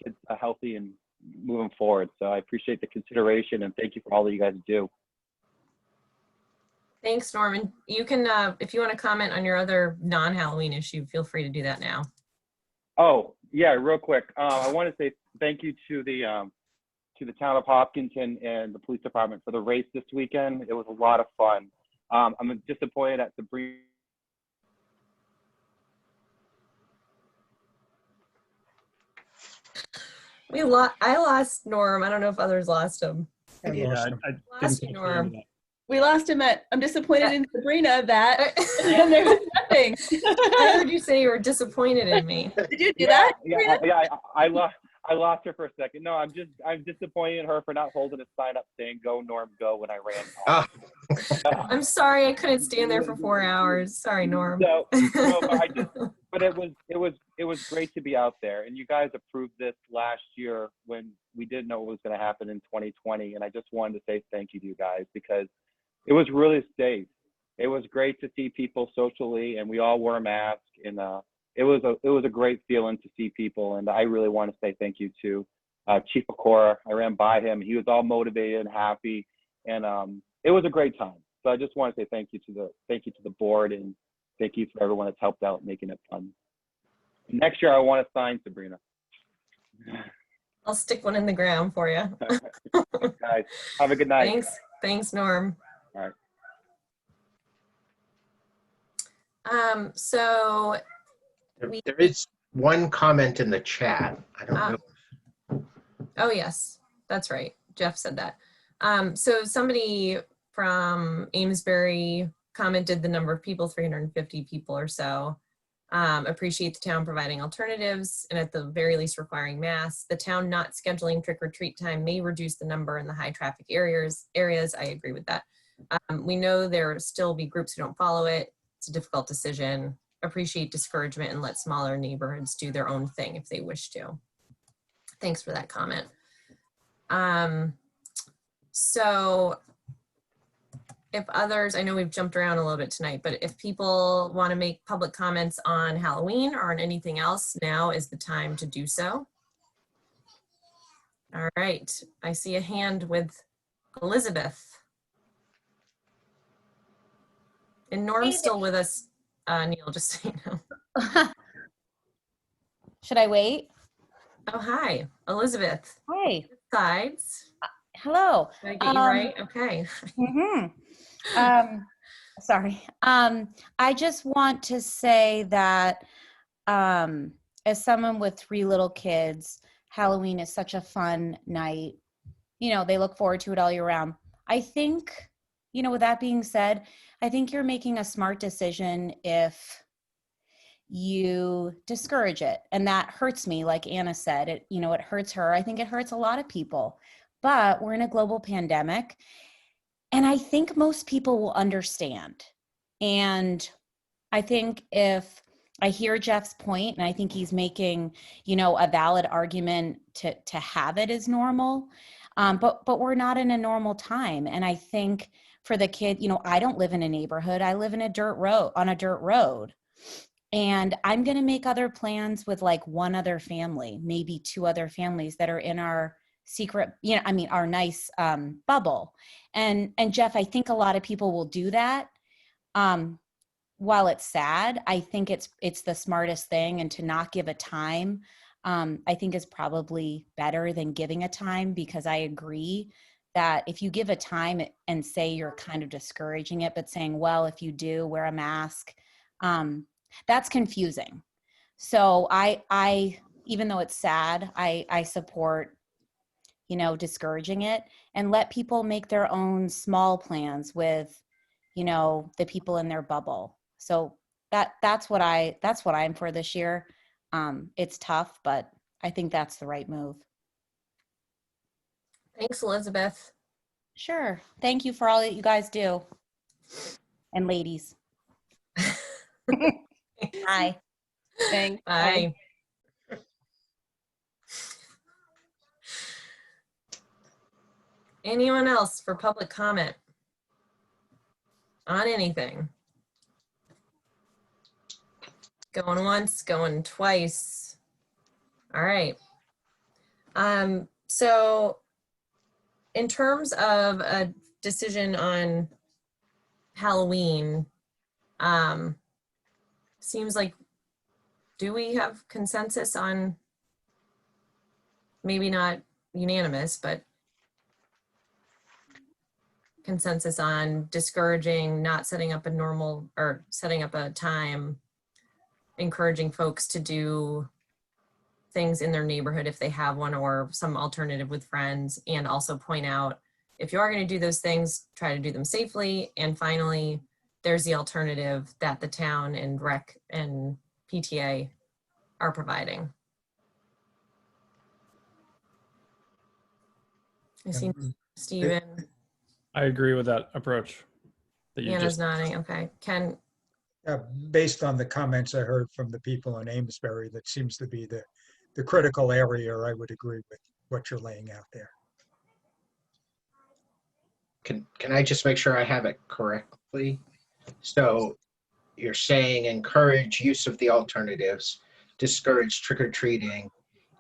kids healthy and moving forward. So I appreciate the consideration and thank you for all that you guys do. Thanks, Norman. You can, if you want to comment on your other non-Halloween issue, feel free to do that now. Oh, yeah, real quick. I want to say thank you to the town of Hopkinton and the police department for the race this weekend. It was a lot of fun. I'm disappointed at Sabrina. I lost Norm. I don't know if others lost him. Yeah, Lost you, Norm. We lost him I'm disappointed in Sabrina that, and there was nothing. I heard you say you were disappointed in me. Did you do that? Yeah, I lost her for a second. No, I'm disappointed in her for not holding a sign up saying "Go Norm, go" when I ran. I'm sorry I couldn't stand there for 4 hours. Sorry, Norm. No, but it was great to be out there, and you guys approved this last year when we didn't know what was going to happen in 2020, and I just wanted to say thank you to you guys because it was really safe. It was great to see people socially, and we all wore a mask, and it was a great feeling to see people, and I really want to say thank you to Chief Okora. I ran by him; he was all motivated and happy, and it was a great time. So I just want to say thank you to the board, and thank you for everyone that's helped out making it fun. Next year, I want to sign Sabrina. I'll stick one in the ground for you. Guys, have a good night. Thanks, Norm. All right. So there is one comment in the chat. I don't know. Oh yes, that's right. Jeff said that. So somebody from Amesbury commented the number of people, 350 people or so. Appreciate the town providing alternatives and at the very least requiring masks. The town not scheduling trick or treat time may reduce the number in the high traffic areas. I agree with that. We know there will still be groups who don't follow it. It's a difficult decision. Appreciate discouragement and let smaller neighborhoods do their own thing if they wish to. Thanks for that comment. So if others, I know we've jumped around a little bit tonight, but if people want to make public comments on Halloween or on anything else, now is the time to do so. All right, I see a hand with Elizabeth. And Norm's still with us, Neil, just so you know. Should I wait? Oh, hi, Elizabeth. Hi. Sides. Hello. Did I get you right? Okay. Sorry. I just want to say that as someone with 3 little kids, Halloween is such a fun night. You know, they look forward to it all year round. I think, you know, with that being said, I think you're making a smart decision if you discourage it. And that hurts me, like Anna said, it, you know, it hurts her. I think it hurts a lot of people, but we're in a global pandemic. And I think most people will understand. And I think if I hear Jeff's point, and I think he's making, you know, a valid argument to have it as normal, but we're not in a normal time. And I think for the kid, you know, I don't live in a neighborhood. I live in a dirt road, on a dirt road. And I'm going to make other plans with like 1 other family, maybe 2 other families that are in our secret, you know, I mean, our nice bubble. And Jeff, I think a lot of people will do that. While it's sad, I think it's the smartest thing, and to not give a time, I think is probably better than giving a time, because I agree that if you give a time and say you're kind of discouraging it, but saying, well, if you do wear a mask, that's confusing. So I even though it's sad, I support, you know, discouraging it, and let people make their own small plans with, you know, the people in their bubble. So that's what I'm for this year. It's tough, but I think that's the right move. Thanks, Elizabeth. Sure. Thank you for all that you guys do. And ladies. Bye. Thanks. Bye. Anyone else for public comment on anything? Going once, going twice. All right. So in terms of a decision on Halloween, seems like, do we have consensus on, maybe not unanimous, but consensus on discouraging, not setting up a normal, or setting up a time, encouraging folks to do things in their neighborhood if they have one, or some alternative with friends, and also point out, if you are going to do those things, try to do them safely. And finally, there's the alternative that the town and rec and PTA are providing. I see Stephen. I agree with that approach. That you Anna's just nodding. Okay. Ken. Based on the comments I heard from the people in Amesbury, that seems to be the critical area. I would agree with what you're laying out there. Can I just make sure I have it correctly? So you're saying encourage use of the alternatives, discourage trick-or-treating.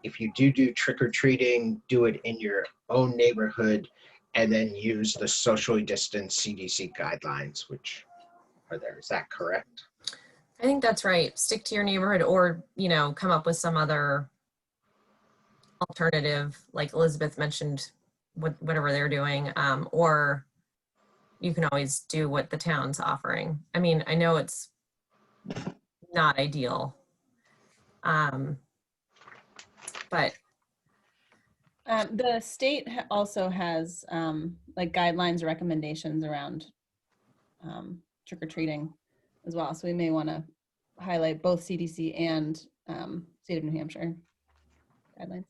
If you do trick-or-treating, do it in your own neighborhood, and then use the socially distanced CDC guidelines, which are there. Is that correct? I think that's right. Stick to your neighborhood, or, you know, come up with some other alternative, like Elizabeth mentioned, whatever they're doing, or you can always do what the town's offering. I mean, I know it's not ideal, but the state also has like guidelines, recommendations around trick-or-treating as well. So we may want to highlight both CDC and state of New Hampshire guidelines.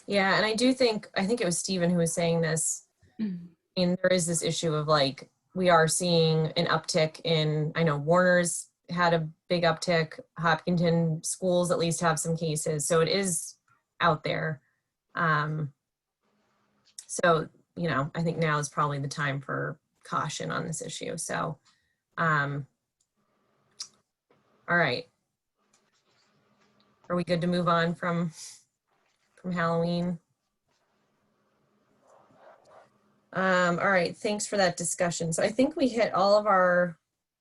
Yeah, and I think it was Stephen who was saying this. I mean, there is this issue of like, we are seeing an uptick in, I know Warner's had a big uptick, Hopkinton schools at least have some cases, so it is out there. So, you know, I think now is probably the time for caution on this issue. So, all right. Are we good to move on from Halloween? All right, thanks for that discussion. So I think we hit all of our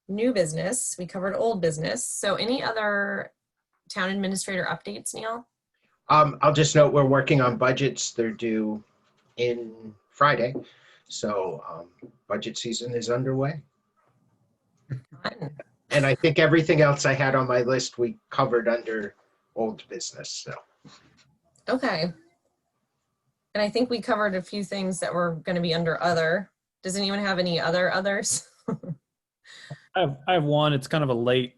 new business. We covered old business. So any other town administrator updates, Neil? I'll just note we're working on budgets. They're due in Friday. So budget season is underway. Fun. And I think everything else I had on my list, we covered under old business. So. Okay. And I think we covered a few things that were going to be under other. Does anyone have any others? I have one. It's kind of a late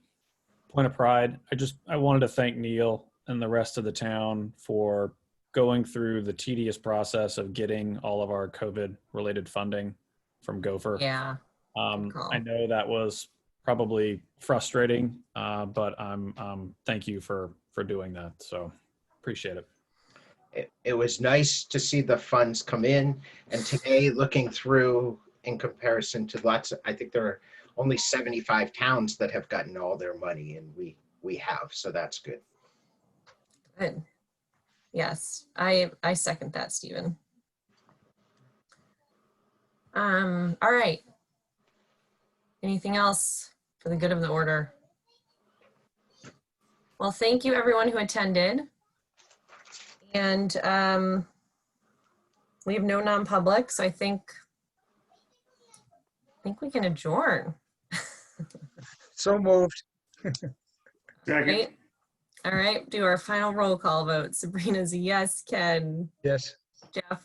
point of pride. I wanted to thank Neil and the rest of the town for going through the tedious process of getting all of our COVID related funding from Gopher. Yeah. I know that was probably frustrating, but thank you for doing that. So appreciate it. It was nice to see the funds come in, and today looking through in comparison to I think there are only 75 towns that have gotten all their money, and we have, so that's good. Good. Yes, I second that, Stephen. All right. Anything else for the good of the order? Well, thank you everyone who attended. And we have no non-public, so I think we can adjourn. So moved. Right? All right, do our final roll call vote. Sabrina's a yes. Ken? Yes. Jeff?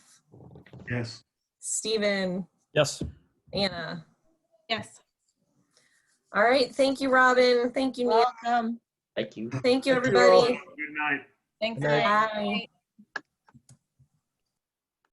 Yes. Stephen? Yes. Anna? Yes. All right, thank you, Robin. Thank you, Neil. Welcome. Thank you. Thank you, Thank you all. everybody. Good night. Thanks. Good night. Bye.